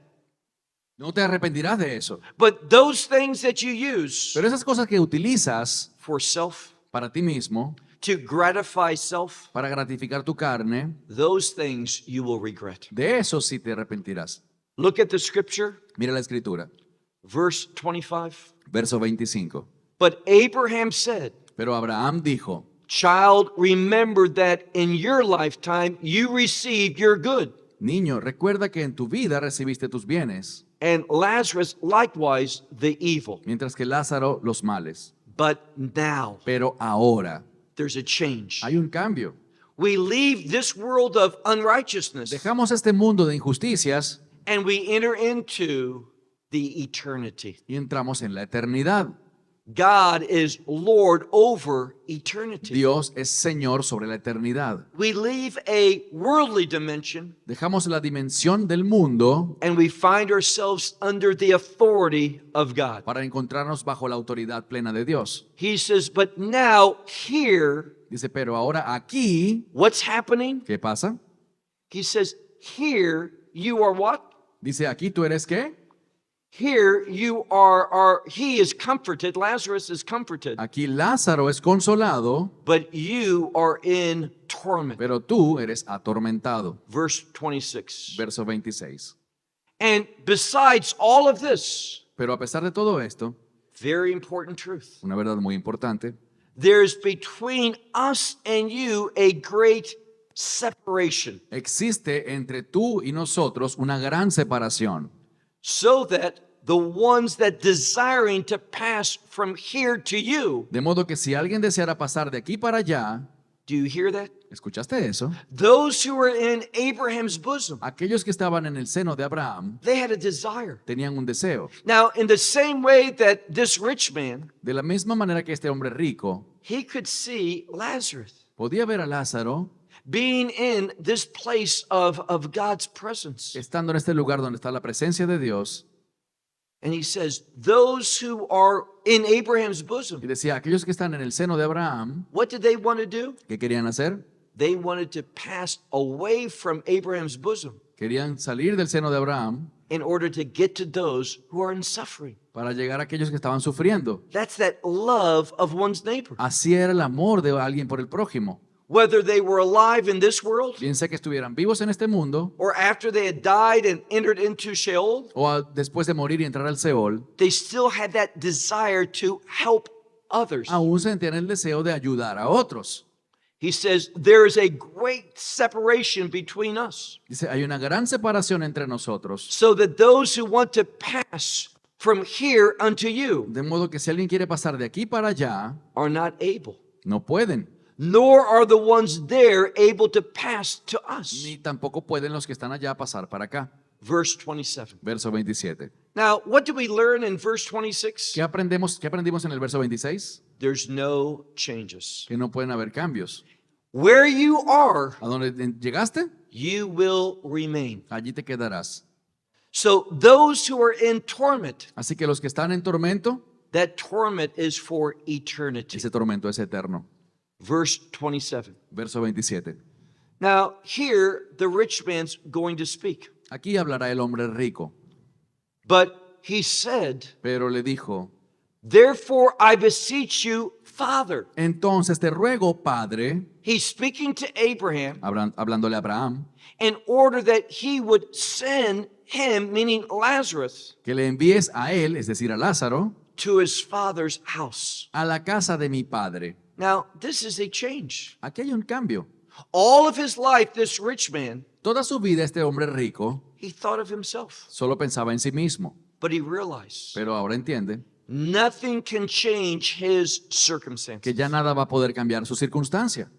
no te arrepentirás de eso. But those things that you use Pero esas cosas que utilizas for self, para ti mismo, to gratify self, para gratificar tu carne, those things you will regret. de eso sí te arrepentirás. Look at the scripture, Mira la escritura, verse 25. verso 25. But Abraham said, Pero Abraham dijo, Child, remember that in your lifetime you received your good, niño, recuerda que en tu vida recibiste tus bienes, and Lazarus likewise the evil. mientras que Lázaro los males. But now Pero ahora there's a change. hay un cambio. We leave this world of unrighteousness Dejamos este mundo de injusticias and we enter into the eternity. y entramos en la eternidad. God is Lord over eternity. Dios es Señor sobre la eternidad. We leave a worldly dimension Dejamos la dimensión del mundo and we find ourselves under the authority of God. para encontrarnos bajo la autoridad plena de Dios. He says, but now here, Dice, pero ahora aquí, what's happening? ¿qué pasa? He says, here you are what? Dice, aquí tú eres qué? Here you are he is comforted, Lazarus is comforted, Aquí Lázaro es consolado, but you are in torment. pero tú eres atormentado. Verse 26. Verso 26. And besides all of this, Pero a pesar de todo esto, very important truth, una verdad muy importante, there's between us and you a great separation, existe entre tú y nosotros una gran separación, so that the ones that desiring to pass from here to you, de modo que si alguien deseara pasar de aquí para allá, do you hear that? ¿escuchaste eso? Those who were in Abraham's bosom, Aquellos que estaban en el seno de Abraham they had a desire. tenían un deseo. Now, in the same way that this rich man, De la misma manera que este hombre rico he could see Lazarus podía ver a Lázaro being in this place of God's presence. estando en este lugar donde está la presencia de Dios, And he says, those who are in Abraham's y bosom, decía, aquellos que están en el seno de Abraham, what did they want to do? ¿qué querían hacer? They wanted to pass away from Abraham's bosom Querían salir del seno de Abraham in order to get to those who are in suffering. para llegar a aquellos que estaban sufriendo. That's that love of one's neighbor. Así era el amor de alguien por el prójimo. Whether they were alive in this world Bien sea que estuvieran vivos en este mundo or after they had died and entered into Sheol, o después de morir y entrar al Seol, they still had that desire to help others. aún sentían el deseo de ayudar a otros. He says, there is a great separation between us, Dice, hay una gran separación entre nosotros, so that those who want to pass from here unto you de modo que si alguien quiere pasar de aquí para allá, are not able, no pueden, nor are the ones there able to pass to us. ni tampoco pueden los que están allá pasar para acá. Verse 27. Verso 27. Now, what do we learn in verse 26? ¿Qué aprendimos en el verso 26? There's no changes. Que no pueden haber cambios. Where you are, ¿A dónde llegaste? you will remain. Allí te quedarás. So those who are in torment, Así que los que están en tormento, that torment is for eternity. ese tormento es eterno. Verse 27. Verso 27. Now, here the rich man's going to speak. Aquí hablará el hombre rico, But he said, pero le dijo, therefore I beseech you, Father. entonces te ruego, Padre, He's speaking to Abraham hablándole a Abraham, in order that he would send him, meaning Lazarus, que le envíes a él, es decir, a Lázaro, to his father's house. a la casa de mi padre. Now, this is a change. Aquí hay un cambio. All of his life, this rich man, Toda su vida este hombre rico he thought of himself, solo pensaba en sí mismo, but he realized pero ahora entiende nothing can change his que circumstances. ya nada va a poder cambiar su circunstancia.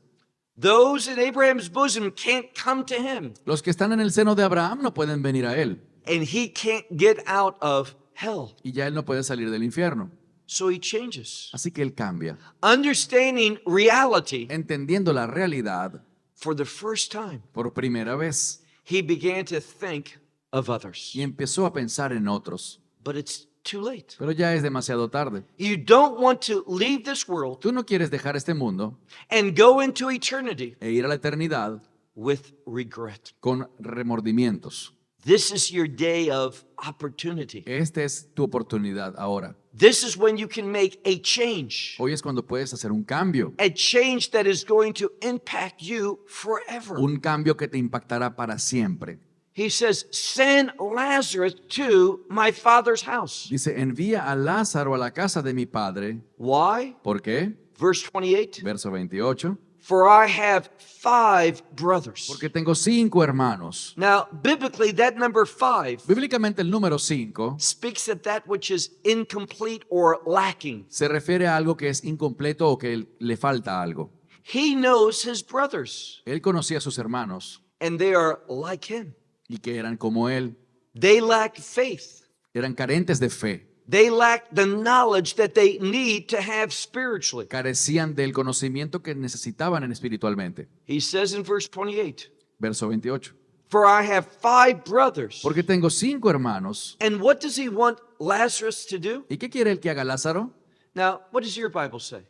Those in Abraham's bosom can't come to him, Los que están en el seno de Abraham no pueden venir a él and he can't get out of hell. y ya él no puede salir del infierno. So he changes. Así que él cambia, Understanding reality entendiendo la realidad for the first time, por primera vez he began to think of others. y empezó a pensar en otros. But it's too late. Pero ya es demasiado tarde. You don't want to leave this world Tú no quieres dejar este mundo and go into eternity e ir a la eternidad with regret. con remordimientos. This is your day of opportunity. Esta es tu oportunidad ahora. This is when you can make a change. Hoy es cuando puedes hacer un cambio. A change that is going to impact you forever. Un cambio que te impactará para siempre. He says, send Lazarus to my father's house. Dice, envía a Lázaro a la casa de mi padre. Why? ¿Por qué? Verse 28. Verso 28. For I have 5 brothers. Porque tengo 5 hermanos. Now, biblically, that number 5 Bíblicamente el número 5 speaks of that which is incomplete or lacking. se refiere a algo que es incompleto o que le falta algo. He knows his brothers, Él conocía a sus hermanos and they are like him. y que eran como él. They lack faith. Eran carentes de fe. They lack the knowledge that they need to have spiritually. Carecían del conocimiento que necesitaban espiritualmente. He says in verse 28, Verso 28. for I have 5 brothers. Porque tengo 5 hermanos. And what does he want Lazarus to do? ¿Y qué quiere el que haga Lázaro? Now, what does your Bible say?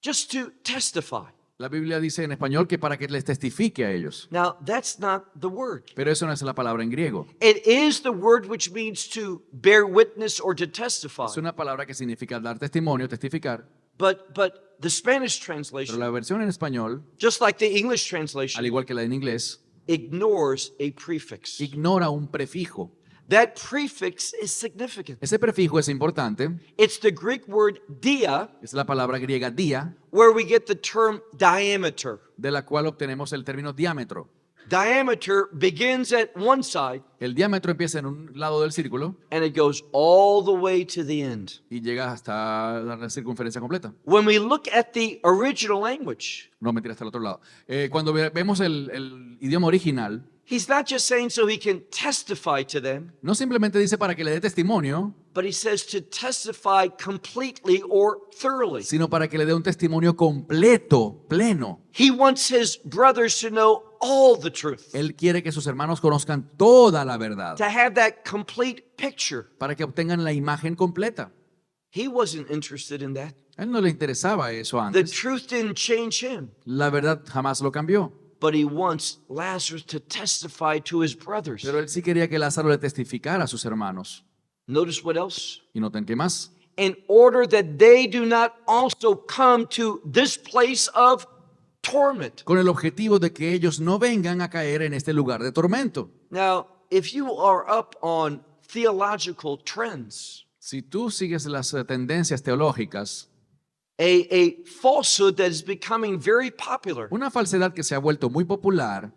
Just to testify. La Biblia dice en español que para que les testifique a ellos. Now, that's not the word. Pero eso no es la palabra en griego. It is the word which means to bear witness or to testify. Es una palabra que significa dar testimonio, testificar. But the Spanish Pero translation, la versión en español, just like the English al translation, igual que la en inglés, ignores a prefix. ignora un prefijo. That prefix is significant. Ese prefijo es importante. It's the Greek word dia, Es la palabra griega dia, where we get the term diameter. de la cual obtenemos el término diámetro. Diameter begins at one side El diámetro empieza en un lado del círculo and it goes all the way to the end. y llega hasta la circunferencia completa. When we look at the original language, No, mentira, hasta el otro lado. Cuando vemos el idioma original, he's not just saying so he can testify to them, no simplemente dice para que le dé testimonio, but he says to testify completely or thoroughly. sino para que le dé un testimonio completo, pleno. He wants his brothers to know all the truth, Él quiere que sus hermanos conozcan toda la verdad, to have that complete picture. para que obtengan la imagen completa. He wasn't interested in that. A él no le interesaba eso The antes. truth didn't change him, La verdad jamás lo cambió. but he wants Lazarus to testify to his brothers. Pero él sí quería que Lázaro le testificara a sus hermanos. Notice what else? Y noten qué más. In order that they do not also come to this place of torment. Con el objetivo de que ellos no vengan a caer en este lugar de tormento. Now, if you are up on theological trends, Si tú sigues las tendencias teológicas, a falsehood that is becoming very popular una falsedad que se ha vuelto muy popular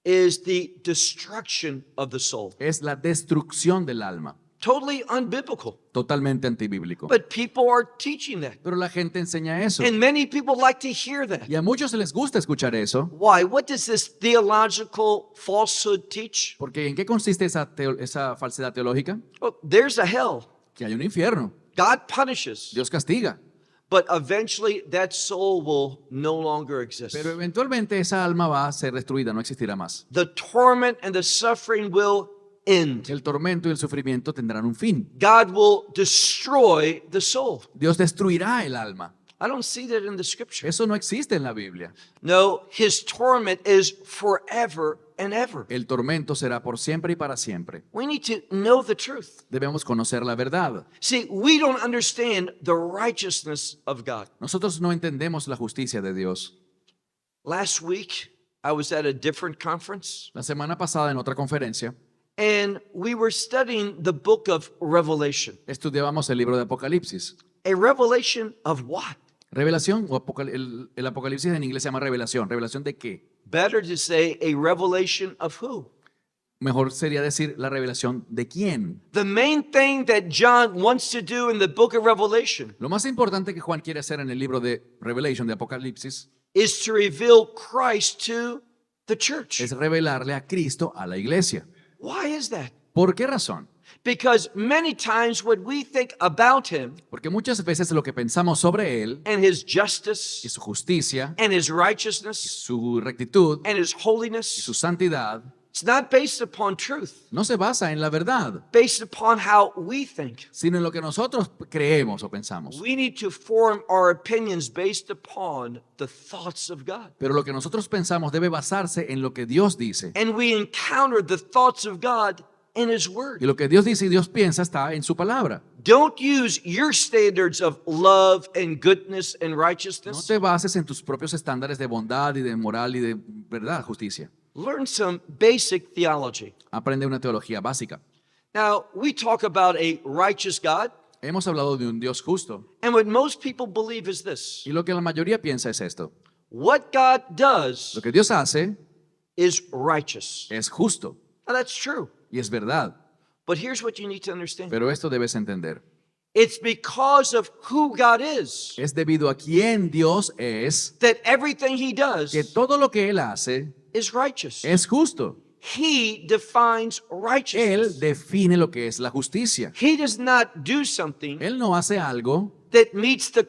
is the destruction of the soul. es la destrucción del alma. Totally unbiblical. Totalmente antibíblico. But people are teaching that. Pero la gente enseña eso. And many people like to hear that. Y a muchos les gusta escuchar eso. Why? What does this theological falsehood teach? Porque ¿en qué consiste esa falsedad teológica? Oh, there's a hell. Que hay un infierno. God punishes. Dios castiga. But eventually that soul will no longer exist. Pero eventualmente esa alma va a ser destruida, no existirá más. The torment and the suffering will end. El tormento y el sufrimiento tendrán un fin. God will destroy the soul. Dios destruirá el alma. I don't see that in the scripture. Eso no existe en la Biblia. No, his torment is forever and ever. El tormento será por siempre y para siempre. We need to know the truth. Debemos conocer la verdad. See, we don't understand the righteousness of God. Nosotros no entendemos la justicia de Dios. Last week, I was at a different conference, La semana pasada en otra conferencia and we were studying the book of Revelation. estudiábamos el libro de Apocalipsis. A revelation of what? Revelación, o el Apocalipsis en inglés se llama revelación. ¿Revelación de qué? Better to say a revelation of who? Mejor sería decir la revelación de quién. The main thing that John wants to do in the book of Revelation Lo más importante que Juan quiere hacer en el libro de Revelation, de Apocalipsis, is to reveal Christ to the church. es revelarle a Cristo a la iglesia. Why is that? ¿Por qué razón? Because many times what we think about him Porque muchas veces lo que pensamos sobre Él and his y justice su justicia, and his righteousness su rectitud and his y holiness su santidad It's not based upon truth, no se basa en la verdad, based upon how we think. sino en lo que nosotros creemos o pensamos. We need to form our opinions based upon the thoughts of God. Pero lo que nosotros pensamos debe basarse en lo que Dios dice. And we encounter the thoughts of God in His Y Word. lo que Dios dice y Dios piensa está en su palabra. Don't use your standards of love and goodness and No righteousness. te bases en tus propios estándares de bondad y de moral y de verdad, justicia. Learn some basic theology. Aprende una teología básica. Now, we talk about a righteous God, Hemos hablado de un Dios justo and what most people believe is this. y lo que la mayoría piensa es esto. What God does Lo que Dios hace is righteous. es justo Now, that's true. y es verdad, But here's what you need to understand. pero esto debes entender. It's because of who God is Es debido a quién Dios es that everything He does que todo lo que Él hace is righteous. es justo. He defines Él righteousness. define lo que es la justicia. He does not do something Él no hace algo that meets the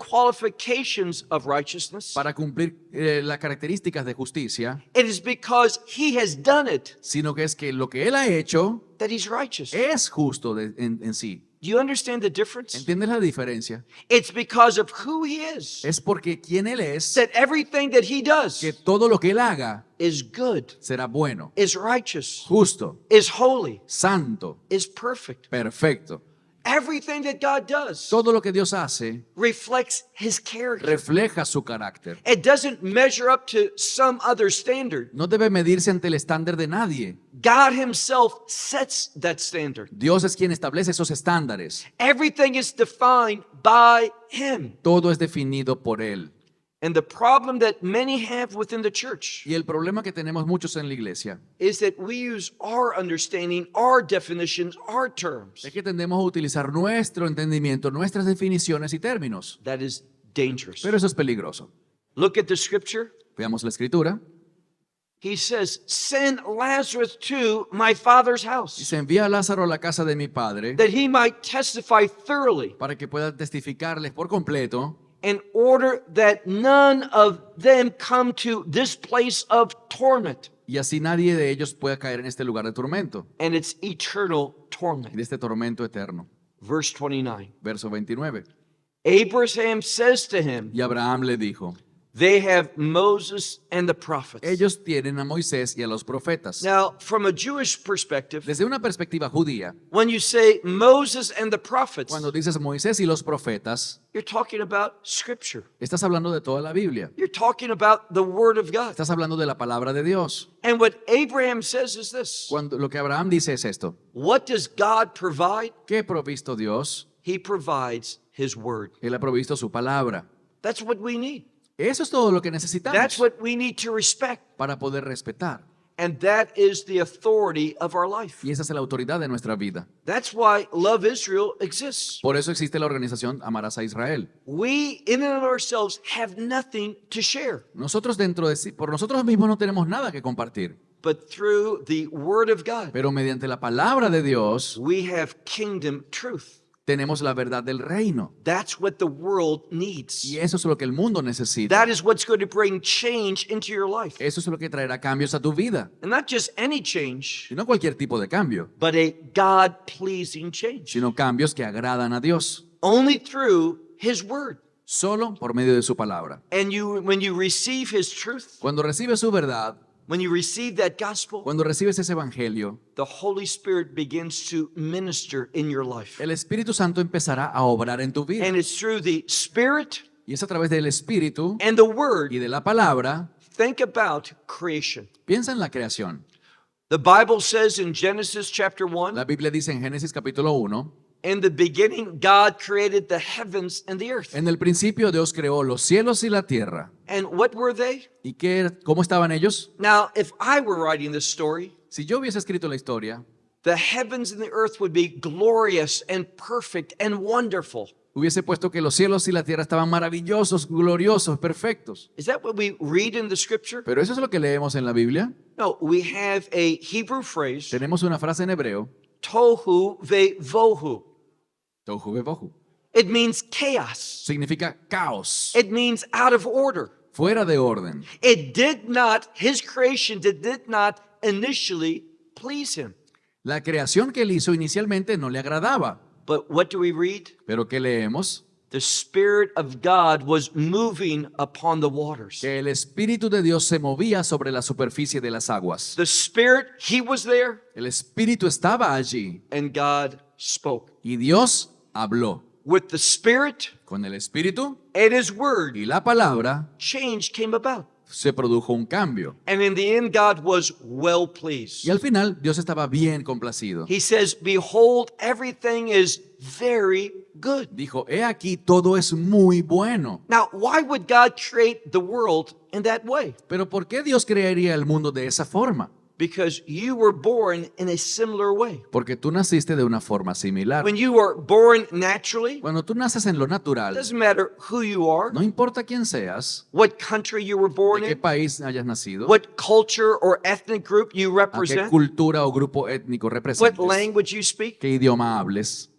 qualifications of righteousness. para cumplir las características de justicia, It is because He has done it sino que es que lo que Él ha hecho that He's righteous. es justo en sí. Do you understand the difference? ¿Entiendes la diferencia? It's because of who He is Es porque quien Él es, that everything that He does que todo lo que Él haga is good, será bueno, is righteous, justo, is holy, santo, is perfect. perfecto. Everything that God does Todo lo que Dios hace reflects His character. refleja su carácter. It doesn't measure up to some other standard. No debe medirse ante el estándar de nadie. God Himself sets that standard. Dios es quien establece esos estándares. Everything is defined by Him. Todo es definido por Él. And the problem that many have within the church Y el problema que tenemos muchos en la iglesia is that we use our understanding, our definitions, our terms. es que tendemos a utilizar nuestro entendimiento, nuestras definiciones y términos. That is dangerous. Pero eso es peligroso. Look at the scripture. Veamos la escritura. He says, "Send Lazarus to my father's Y house, se envía a Lázaro a la casa de mi padre that he might testify thoroughly, para que pueda testificarles por completo in order that none of them come to this place of torment." y así nadie de ellos pueda caer en este lugar de tormento, And it's eternal de torment. este tormento eterno. Verse 29. Verso 29. Abraham says to him, Y Abraham le dijo, "They have Moses and the prophets." ellos tienen a Moisés y a los profetas. Now, from a Jewish perspective, Desde una perspectiva judía, when you say Moses and the prophets, cuando dices Moisés y los profetas, you're talking about Scripture. estás hablando de toda la Biblia. You're talking about the Word of God. Estás hablando de la palabra de Dios. And what Abraham says is this: Cuando lo que Abraham dice es esto. what does God provide? ¿Qué ha provisto Dios? He provides His Word. Él ha provisto su palabra. That's what we need. Eso es todo lo que That's necesitamos what we need to respect. para poder respetar. And that is the authority of our life. Y esa es la autoridad de nuestra vida. That's why Love Israel exists. Por eso existe la organización Amarás a Israel. We, in and of ourselves, have nothing to share. Nosotros dentro de sí, por nosotros mismos no tenemos nada que compartir. But through the Word of God, Pero mediante la palabra de Dios we have kingdom truth. tenemos la verdad del reino. That's what the world needs. Y eso es lo que el mundo necesita. That is what's going to bring change into your life. Eso es lo que traerá cambios a tu vida. And not just any change, Y no cualquier tipo de cambio, but a God-pleasing change. sino cambios que agradan a Dios. Only through His Word. Solo por medio de su palabra. And when you receive His truth, Cuando recibes su verdad, when you receive that gospel, cuando recibes ese evangelio, the Holy Spirit begins to minister in your life. el Espíritu Santo empezará a obrar en tu vida. And it's through the Spirit Y es a través del Espíritu and the Word. y de la palabra. Think about creation. Piensa en la creación. The Bible says in Genesis chapter 1, La Biblia dice en Génesis capítulo 1, in the beginning, God created the heavens and the earth. en el principio Dios creó los cielos y la tierra. And what were they? ¿Y cómo estaban ellos? Now, if I were writing this story, Si yo hubiese escrito la historia, the heavens and the earth would be glorious and perfect and wonderful. hubiese puesto que los cielos y la tierra estaban maravillosos, gloriosos, perfectos. Is that what we read in the scripture? Pero eso es lo que leemos en la Biblia. No, we have a Hebrew phrase, Tenemos una frase en hebreo, tohu vevohu. tohu vavohu. It means chaos. Significa caos, It means out of order. fuera de orden. His creation did not initially please him. La creación que él hizo inicialmente no le agradaba. But what do we read? Pero ¿qué leemos? The Spirit of God was moving upon the waters. Que el Espíritu de Dios se movía sobre la superficie de las aguas. The Spirit, he was there, El Espíritu estaba allí and God spoke. y Dios habló. With the Spirit Con el Espíritu and his word, y la palabra change came about. se produjo un cambio. And in the end, God was well pleased. Y al final Dios estaba bien complacido. He says, behold, everything is very good. Dijo, he aquí, todo es muy bueno. Now, why would God create the world in that way? Pero ¿por qué Dios crearía el mundo de esa forma? Because you were born in a similar way. Porque tú naciste de una forma similar. When you were born naturally, Cuando tú naces en lo it natural, doesn't matter who you are, no importa quién seas, what country you were born de qué in, país hayas nacido, what culture or ethnic group you a qué represent, cultura o grupo étnico what representas, language you speak, qué idioma hables,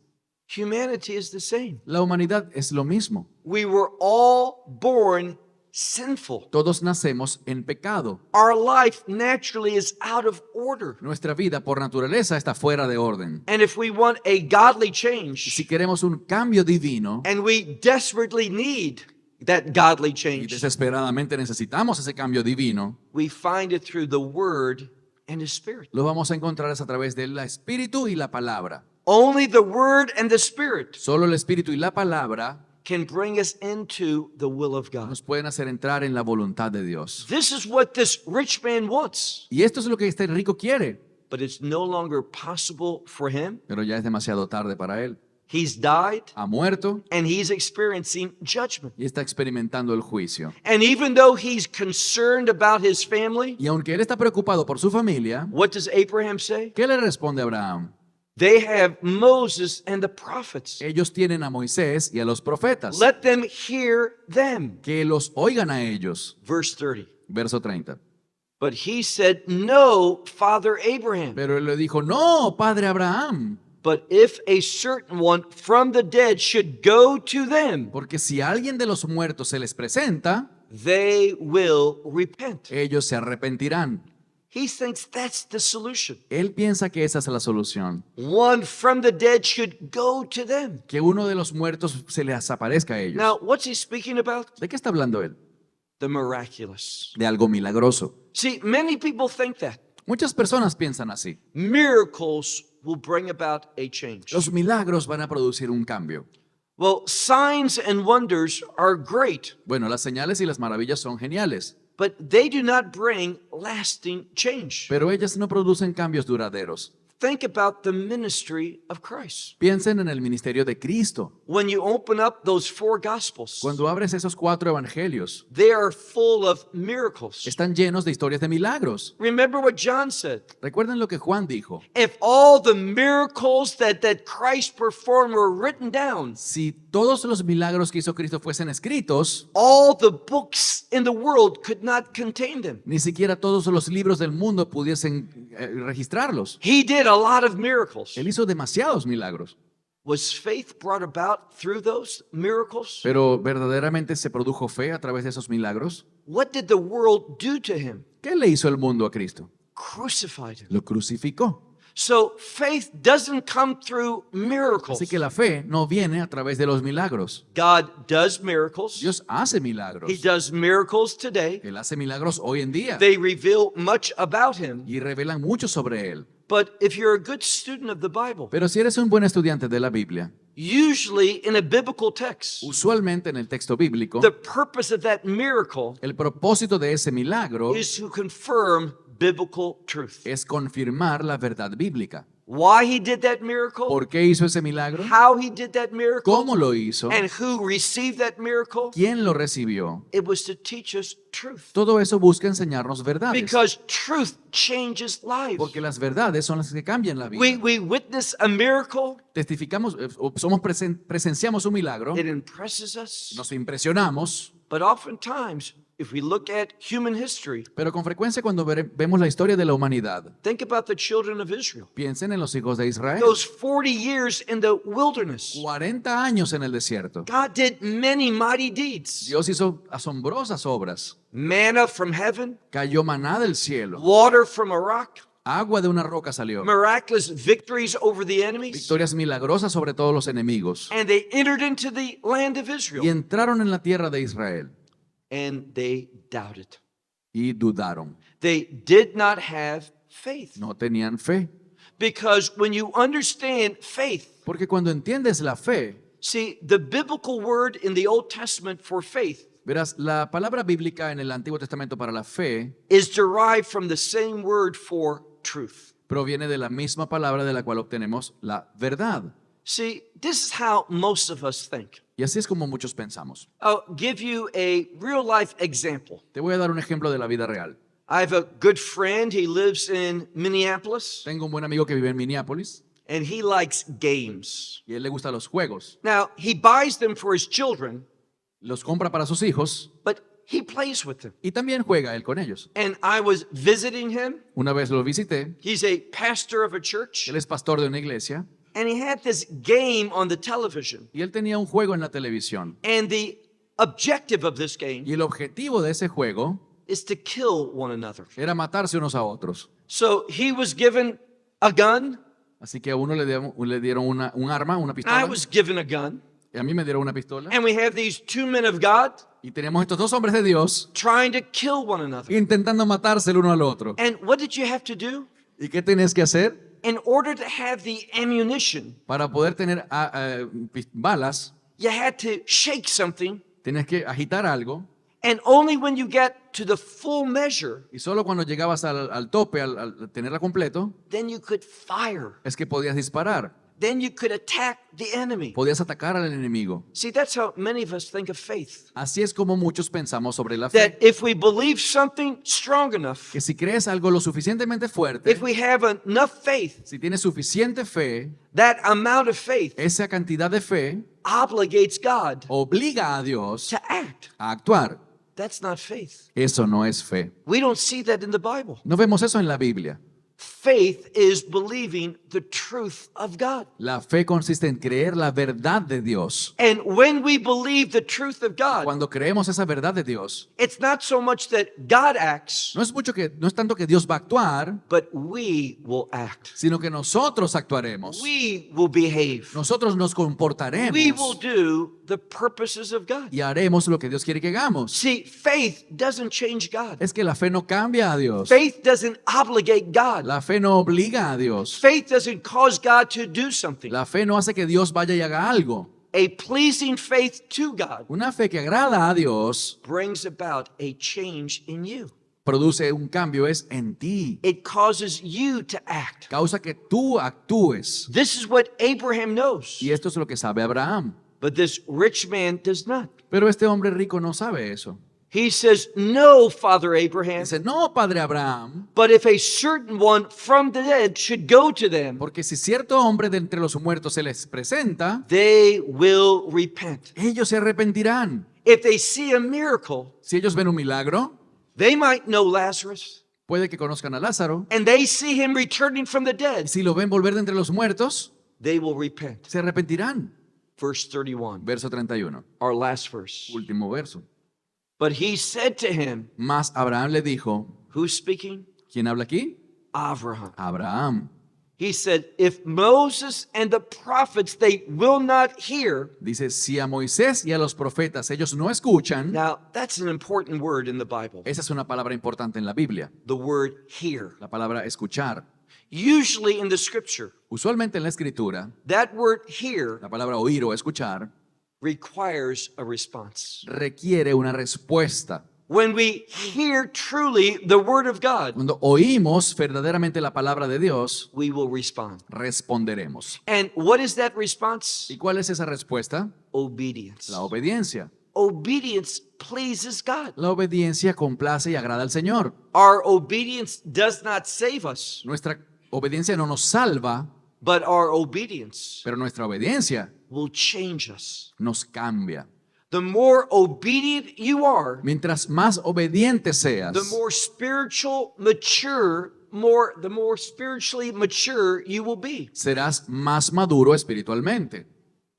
humanity is the same. la humanidad es lo mismo. We were all born sinful. Todos nacemos en pecado. Our life naturally is out of order. Nuestra vida por naturaleza está fuera de orden. And if we want a godly Si change, queremos un cambio divino and we desperately need that godly y change, desesperadamente necesitamos ese cambio divino, we find it through the Word and the Spirit. lo vamos a encontrar a través del Espíritu y la palabra. Only the Word and the Spirit Solo el Espíritu y la palabra can bring us into the will of God. nos pueden hacer entrar en la voluntad de Dios. This is what this rich man wants, Y esto es lo que este rico quiere, but it's no longer possible for him. pero ya es demasiado tarde para él. He's died Ha muerto and he's experiencing judgment. y está experimentando el juicio. And even though he's concerned about his family, Y aunque él está preocupado por su familia, what does Abraham say? ¿qué le responde a Abraham? They have Moses and the prophets. Ellos tienen a Moisés y a los profetas. Let them hear them. Que los oigan a ellos. Verse 30. Verso 30. But he said, no, Father Abraham. Pero él le dijo, no, padre Abraham, But if a certain one from the dead should go to them, porque si alguien de los muertos se les presenta, they will repent. ellos se arrepentirán. He thinks that's the solution. Él piensa que esa es la solución. One from the dead should go to them. Que uno de los muertos se les aparezca a ellos. Now, what's he speaking about? ¿De qué está hablando él? The miraculous. De algo milagroso. See, many people think that Muchas personas piensan así. miracles will bring about a change. Los milagros van a producir un cambio. Well, signs and wonders are great, Bueno, las señales y las maravillas son geniales, but they do not bring lasting change. pero ellas no producen cambios duraderos. Think about the ministry of Christ. Piensen en el ministerio de Cristo. When you open up those four gospels, Cuando abres esos 4 evangelios, they are full of miracles. están llenos de historias de milagros. Remember what John said. Recuerden lo que Juan dijo. If all the miracles that Christ performed were written down, Si todos los milagros que hizo Cristo fuesen escritos, all the books in the world could not contain them. ni siquiera todos los libros del mundo pudiesen registrarlos. He did a lot of miracles. Él hizo demasiados milagros. Was faith brought about through those miracles? Pero ¿verdaderamente se produjo fe a través de esos milagros? What did the world do to him? ¿Qué le hizo el mundo a Cristo? Crucified him. Lo crucificó. So faith doesn't come through miracles. Así que la fe no viene a través de los milagros. God does miracles. Dios hace milagros. He does miracles today. Él hace milagros hoy en día They reveal much about him. y revelan mucho sobre él. But if you're a good student of the Bible, Pero si eres un buen estudiante de la Biblia, usually in a biblical text, usualmente en el texto bíblico, the purpose of that miracle el propósito de ese milagro is to confirm biblical truth. es confirmar la verdad bíblica. Why he did that miracle, ¿Por qué hizo ese milagro? how he did that miracle, ¿Cómo lo hizo? and who received that miracle, ¿Quién lo recibió? it was to teach us truth. Todo eso busca enseñarnos verdades. Because truth changes lives. Porque las verdades son las que cambian la vida. We witness a miracle, Testificamos, presenciamos un milagro, it impresses us, nos impresionamos, but oftentimes, if we look at human history, pero con frecuencia cuando vemos la historia de la humanidad, think about the children of Israel. piensen en los hijos de Israel. Those 40 years in the wilderness, 40 años en el desierto. God did many mighty deeds. Dios hizo asombrosas obras. Manna from heaven, Cayó maná del cielo, water from a rock, Agua de una roca salió. miraculous victories over the enemies, Victorias milagrosas sobre todos los enemigos. and they entered into the land of Y Israel, entraron en la tierra de Israel and they doubted. y dudaron. They did not have faith. No tenían fe. Because when you understand faith, Porque cuando entiendes la fe, see, the biblical word in the Old Testament for faith verás, la palabra bíblica en el Antiguo Testamento para la fe is derived from the same word for truth. proviene de la misma palabra de la cual obtenemos la verdad. See, this is how most of us think. Y así es como muchos pensamos. I'll give you a real life example. Te voy a dar un ejemplo de la vida real. I have a good friend. He lives in Minneapolis, Tengo un buen amigo que vive en Minneapolis and he likes games. y a él le gustan los juegos. Now, he buys them for his children, Los compra para sus hijos but he plays with them. y también juega él con ellos. And I was visiting him. Una vez lo visité, He's a pastor of a church, él es pastor de una iglesia and he had this game on the television. y él tenía un juego en la televisión. And the objective of this game Y el objetivo de ese juego is to kill one another. era matarse unos a otros. So he was given a gun. Así que a uno le dieron un arma, una I pistola, was given a gun. y a mí me dieron una pistola. And we have these two men of God Y tenemos estos dos hombres de Dios trying to kill one another. intentando matarse el uno al otro. And what did you have to do? ¿Y qué tenés que hacer? In order to have the ammunition, Para poder tener balas, you had to shake something. tienes que agitar algo. And only when you get to the full measure, Y solo cuando llegabas al tope, al tenerla completo, then you could fire. es que podías disparar. Then you could attack the enemy. Podías atacar al enemigo. See, that's how many of us think of faith. Así es como muchos pensamos sobre la fe. That if we believe something strong enough, Que si crees algo lo suficientemente fuerte, if we have enough faith, si tienes suficiente fe, that amount of faith esa cantidad de fe obligates God obliga a Dios to act. a actuar. That's not faith. Eso no es fe. We don't see that in the Bible. No vemos eso en la Biblia. Faith is believing the truth of God. La fe consiste en creer la verdad de Dios. And when we believe the truth of God, Cuando creemos esa verdad de Dios, it's not so much that God acts, no es tanto que Dios va a actuar, but we will act. sino que nosotros actuaremos. We will behave. Nosotros nos We will comportaremos do the purposes of God. y haremos lo que Dios quiere que hagamos. See, faith doesn't change God. Es que la fe no cambia a Dios. Faith doesn't obligate God. La fe no obliga a Dios. Faith doesn't cause God to do something. La fe no hace que Dios vaya y haga algo. A pleasing faith to God Una fe que agrada a Dios brings about a change in you. produce un cambio, es en ti. It causes you to act. Causa que tú actúes. This is what Abraham knows, Y esto es lo que sabe Abraham. but this rich man does not. Pero este hombre rico no sabe eso. He says, "No, Father Abraham, Dice, no, padre Abraham, but if a certain one from the dead should go to them, porque si cierto hombre de entre los muertos se les presenta, they will repent. ellos se arrepentirán. If they see a miracle, Si ellos ven un milagro, they might know Lazarus, puede que conozcan a Lázaro. and they see him returning from the dead, Si lo ven volver de entre los muertos, they will repent." se arrepentirán. Verse 31, Verso 31, our last verse. último verso. But he said to him, Mas Abraham le dijo, who's speaking? ¿quién habla aquí? Abraham. Abraham. He said, if Moses and the prophets, they will not hear. Dice, si a Moisés y a los profetas ellos no escuchan, Now, that's an important word in the Bible. esa es una palabra importante en la Biblia, The word hear. la palabra escuchar. Usually in the scripture, Usualmente en la escritura, that word hear la palabra oír o escuchar requires a response. requiere una respuesta. When we hear truly the word of God, Cuando oímos verdaderamente la palabra de Dios, we will respond. responderemos. And what is that response? ¿Y cuál es esa respuesta? Obedience. La obediencia. Obedience pleases God. La obediencia complace y agrada al Señor. Our obedience does not save us, Nuestra obediencia no nos salva, but our obedience pero nuestra obediencia will change us. nos cambia. The more obedient you are, Mientras más obediente seas, the more spiritually mature you will be. serás más maduro espiritualmente.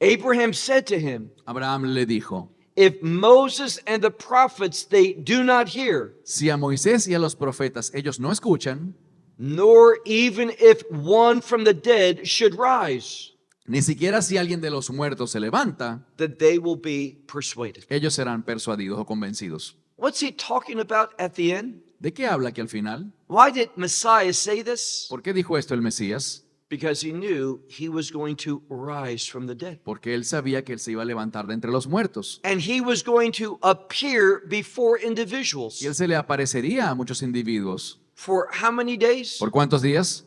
Abraham said to him, Abraham le dijo, if Moses and the prophets they do not hear, si a Moisés y a los profetas ellos no escuchan, nor even if one from the dead should rise, Ni siquiera si alguien de los muertos se levanta, that they will be persuaded. ellos serán persuadidos o convencidos. What's he talking about at the end? ¿De qué habla aquí al final? Why did Messiah say this? ¿Por qué dijo esto el Mesías? Because he knew he was going to rise from the dead. Porque él sabía que él se iba a levantar de entre los muertos. And he was going to appear before individuals. Y él se le aparecería a muchos individuos. For how many days? ¿Por cuántos días?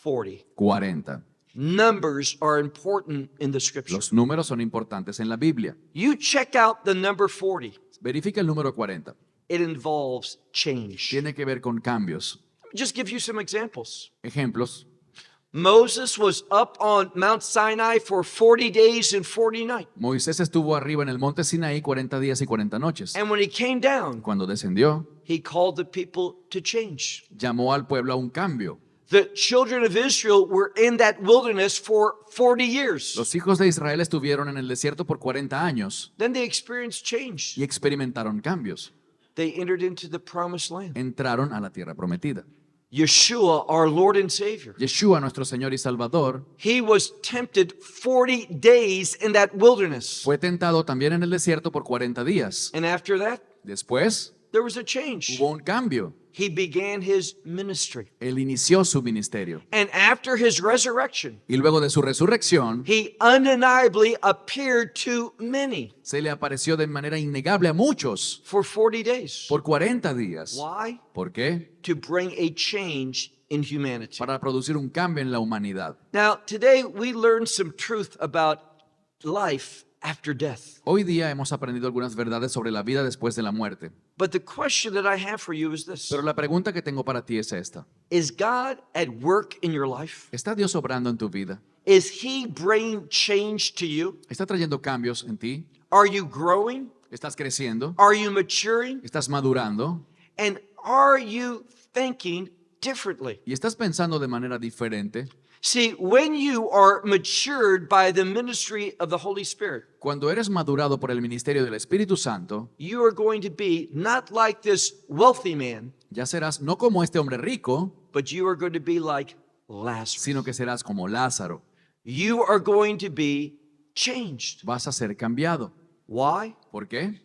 40. 40. Numbers are important in the scripture. Los números son importantes en la Biblia. You check out the number 40. Verifica el número 40. It involves change. Tiene que ver con cambios. Just give you some examples. Ejemplos. Moses was up on Mount Sinai for 40 days and 40 nights. Moisés estuvo arriba en el monte Sinaí 40 días y 40 noches. And when he came down, Cuando descendió, he called the people to change. llamó al pueblo a un cambio. The children of Israel were in that wilderness for 40 years. Los hijos de Israel estuvieron en el desierto por 40 años Then they experienced change. y experimentaron cambios. They entered into the promised land. Entraron a la tierra prometida. Yeshua, our Lord and Savior, Yeshua, nuestro Señor y Salvador, he was tempted 40 days in that wilderness. fue tentado también en el desierto por 40 días. And after that, Después there was a change. hubo un cambio. He began his ministry. Él inició su ministerio. And after his resurrection, Y luego de su resurrección, he undeniably appeared to many se le apareció de manera innegable a muchos for 40 days. por 40 días. Why? ¿Por qué? To bring a change in humanity. Para producir un cambio en la humanidad. Now, today we learned some truth about life after death. Hoy día hemos aprendido algunas verdades sobre la vida después de la muerte. But the question that I have for you is this. Pero la pregunta que tengo para ti es esta. Is God at work in your life? ¿Está Dios obrando en tu vida? Is he bringing change to you? ¿Está trayendo cambios en ti? Are you growing? ¿Estás creciendo? Are you maturing? ¿Estás madurando? And are you thinking differently? ¿Y estás pensando de manera diferente? See, when you are matured by the ministry of the Holy Spirit, Cuando eres madurado por el ministerio del Espíritu Santo, you are going to be not like this wealthy man, ya serás no como este hombre rico, but you are going to be like Lazarus. sino que serás como Lázaro. You are going to be changed. Vas a ser cambiado. Why? ¿Por qué?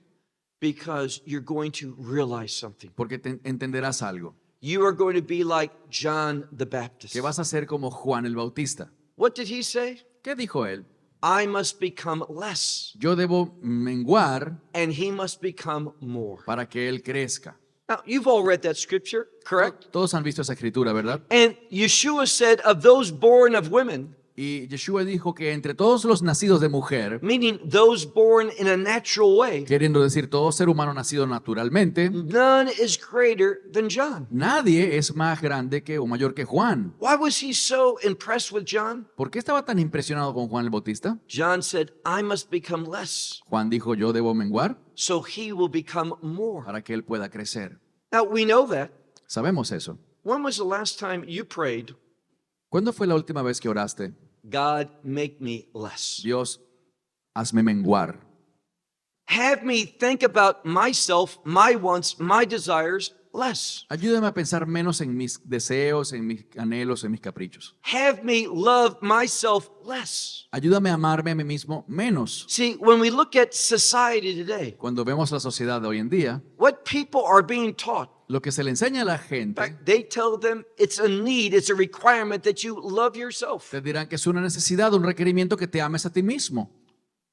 Because you're going to realize something. Porque entenderás algo. You are going to be like John the Baptist. Que vas a ser como Juan el Bautista. What did he say? ¿Qué dijo él? I must become less, Yo debo menguar and he must become more. para que él crezca. Now, you've all read that scripture, correct? Todos han visto esa escritura, ¿verdad? And Yeshua said, of those born of women, Y Yeshua dijo que entre todos los nacidos de mujer, meaning those born in a natural way, queriendo decir todo ser humano nacido naturalmente, none is greater than John. nadie es más grande que o mayor que Juan. Why was he so impressed with John? ¿Por qué estaba tan impresionado con Juan el Bautista? John said, I must become less, Juan dijo, yo debo menguar so he will become more. para que él pueda crecer. Now, we know that. Sabemos eso. When was the last time you prayed, ¿Cuándo fue la última vez que oraste? God, make me less? Dios, hazme menguar. Have me think about myself, my wants, my desires less. Ayúdame a pensar menos en mis deseos, en mis anhelos, en mis caprichos. Have me love myself less. Ayúdame a amarme a mí mismo menos. See, when we look at society today, Cuando vemos la sociedad de hoy en día, what people are being taught, lo que se le enseña a la in gente, fact, they tell them it's a need, it's a requirement that you love yourself. te dirán que es una necesidad, un requerimiento que te ames a ti mismo.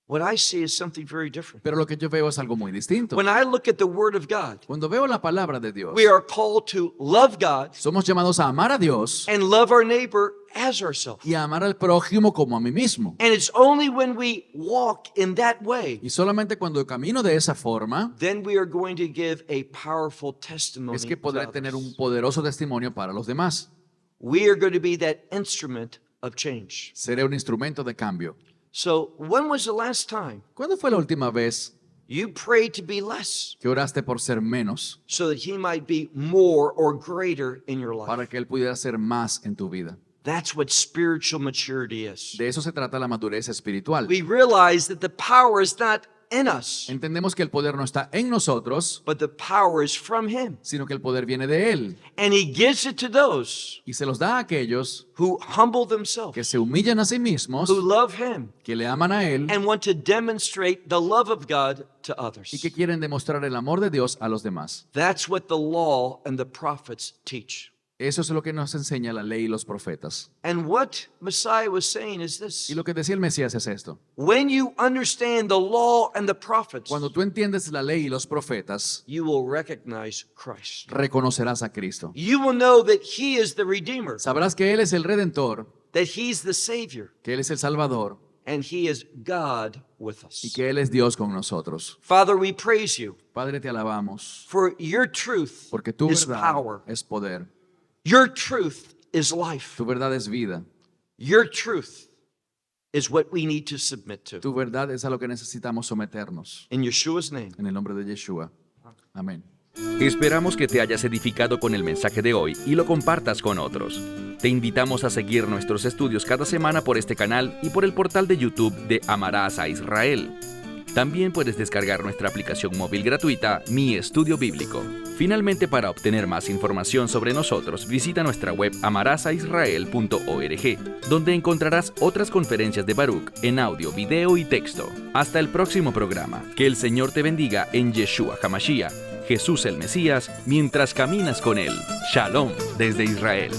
What I see is something very different. Pero lo que yo veo es algo muy distinto. When I look at the Word of God, Cuando veo la palabra de Dios, we are called to love God somos llamados a amar a Dios and love our neighbor as ourselves. y a amar al prójimo como a mí mismo. And it's only when we walk in that way, Y solamente cuando camino de esa forma, then we are going to give a powerful testimony. es que to podré tener un others. poderoso testimonio para los demás. We are going to be that instrument of change. Seré un instrumento de cambio. So, when was the last time ¿Cuándo fue la última vez you prayed to be less que oraste por ser menos so that He might be more or greater in your life? para que Él pudiera ser más en tu vida? That's what spiritual maturity is. De eso se trata la madurez espiritual. We realize that the power is not in us, Entendemos que el poder no está en nosotros, but the power is from him. sino que el poder viene de Él. And he gives it to those Y se los da a aquellos who humble themselves, que se humillan a sí mismos, who love him, que le aman a Él and want to demonstrate the love of God to y others. que quieren demostrar el amor de Dios a los demás. That's what the law and the prophets teach. Eso es lo que nos enseña la ley y los profetas. And what Messiah was saying is Y this: lo que decía el Mesías es esto. when you understand the law and the prophets, Cuando tú entiendes la ley y los profetas, you will recognize Christ. reconocerás a Cristo. You will know that he is the Redeemer, Sabrás que Él es el Redentor, that he's the Savior, que Él es el Salvador and he is God with y us. que Él es Dios con nosotros. Father, we praise you Padre, te alabamos, for your truth porque tu is verdad power. es poder, Your truth is life. tu verdad es vida, Your truth is what we need to submit to. tu verdad es a lo que necesitamos someternos. In Yeshua's name. En el nombre de Yeshua. Amén. Esperamos que te hayas edificado con el mensaje de hoy y lo compartas con otros. Te invitamos a seguir nuestros estudios cada semana por este canal y por el portal de YouTube de Amarás a Israel. También puedes descargar nuestra aplicación móvil gratuita Mi Estudio Bíblico. Finalmente, para obtener más información sobre nosotros, visita nuestra web amarasaisrael.org, donde encontrarás otras conferencias de Baruch en audio, video y texto. Hasta el próximo programa. Que el Señor te bendiga en Yeshua HaMashiach, Jesús el Mesías, mientras caminas con Él. Shalom desde Israel.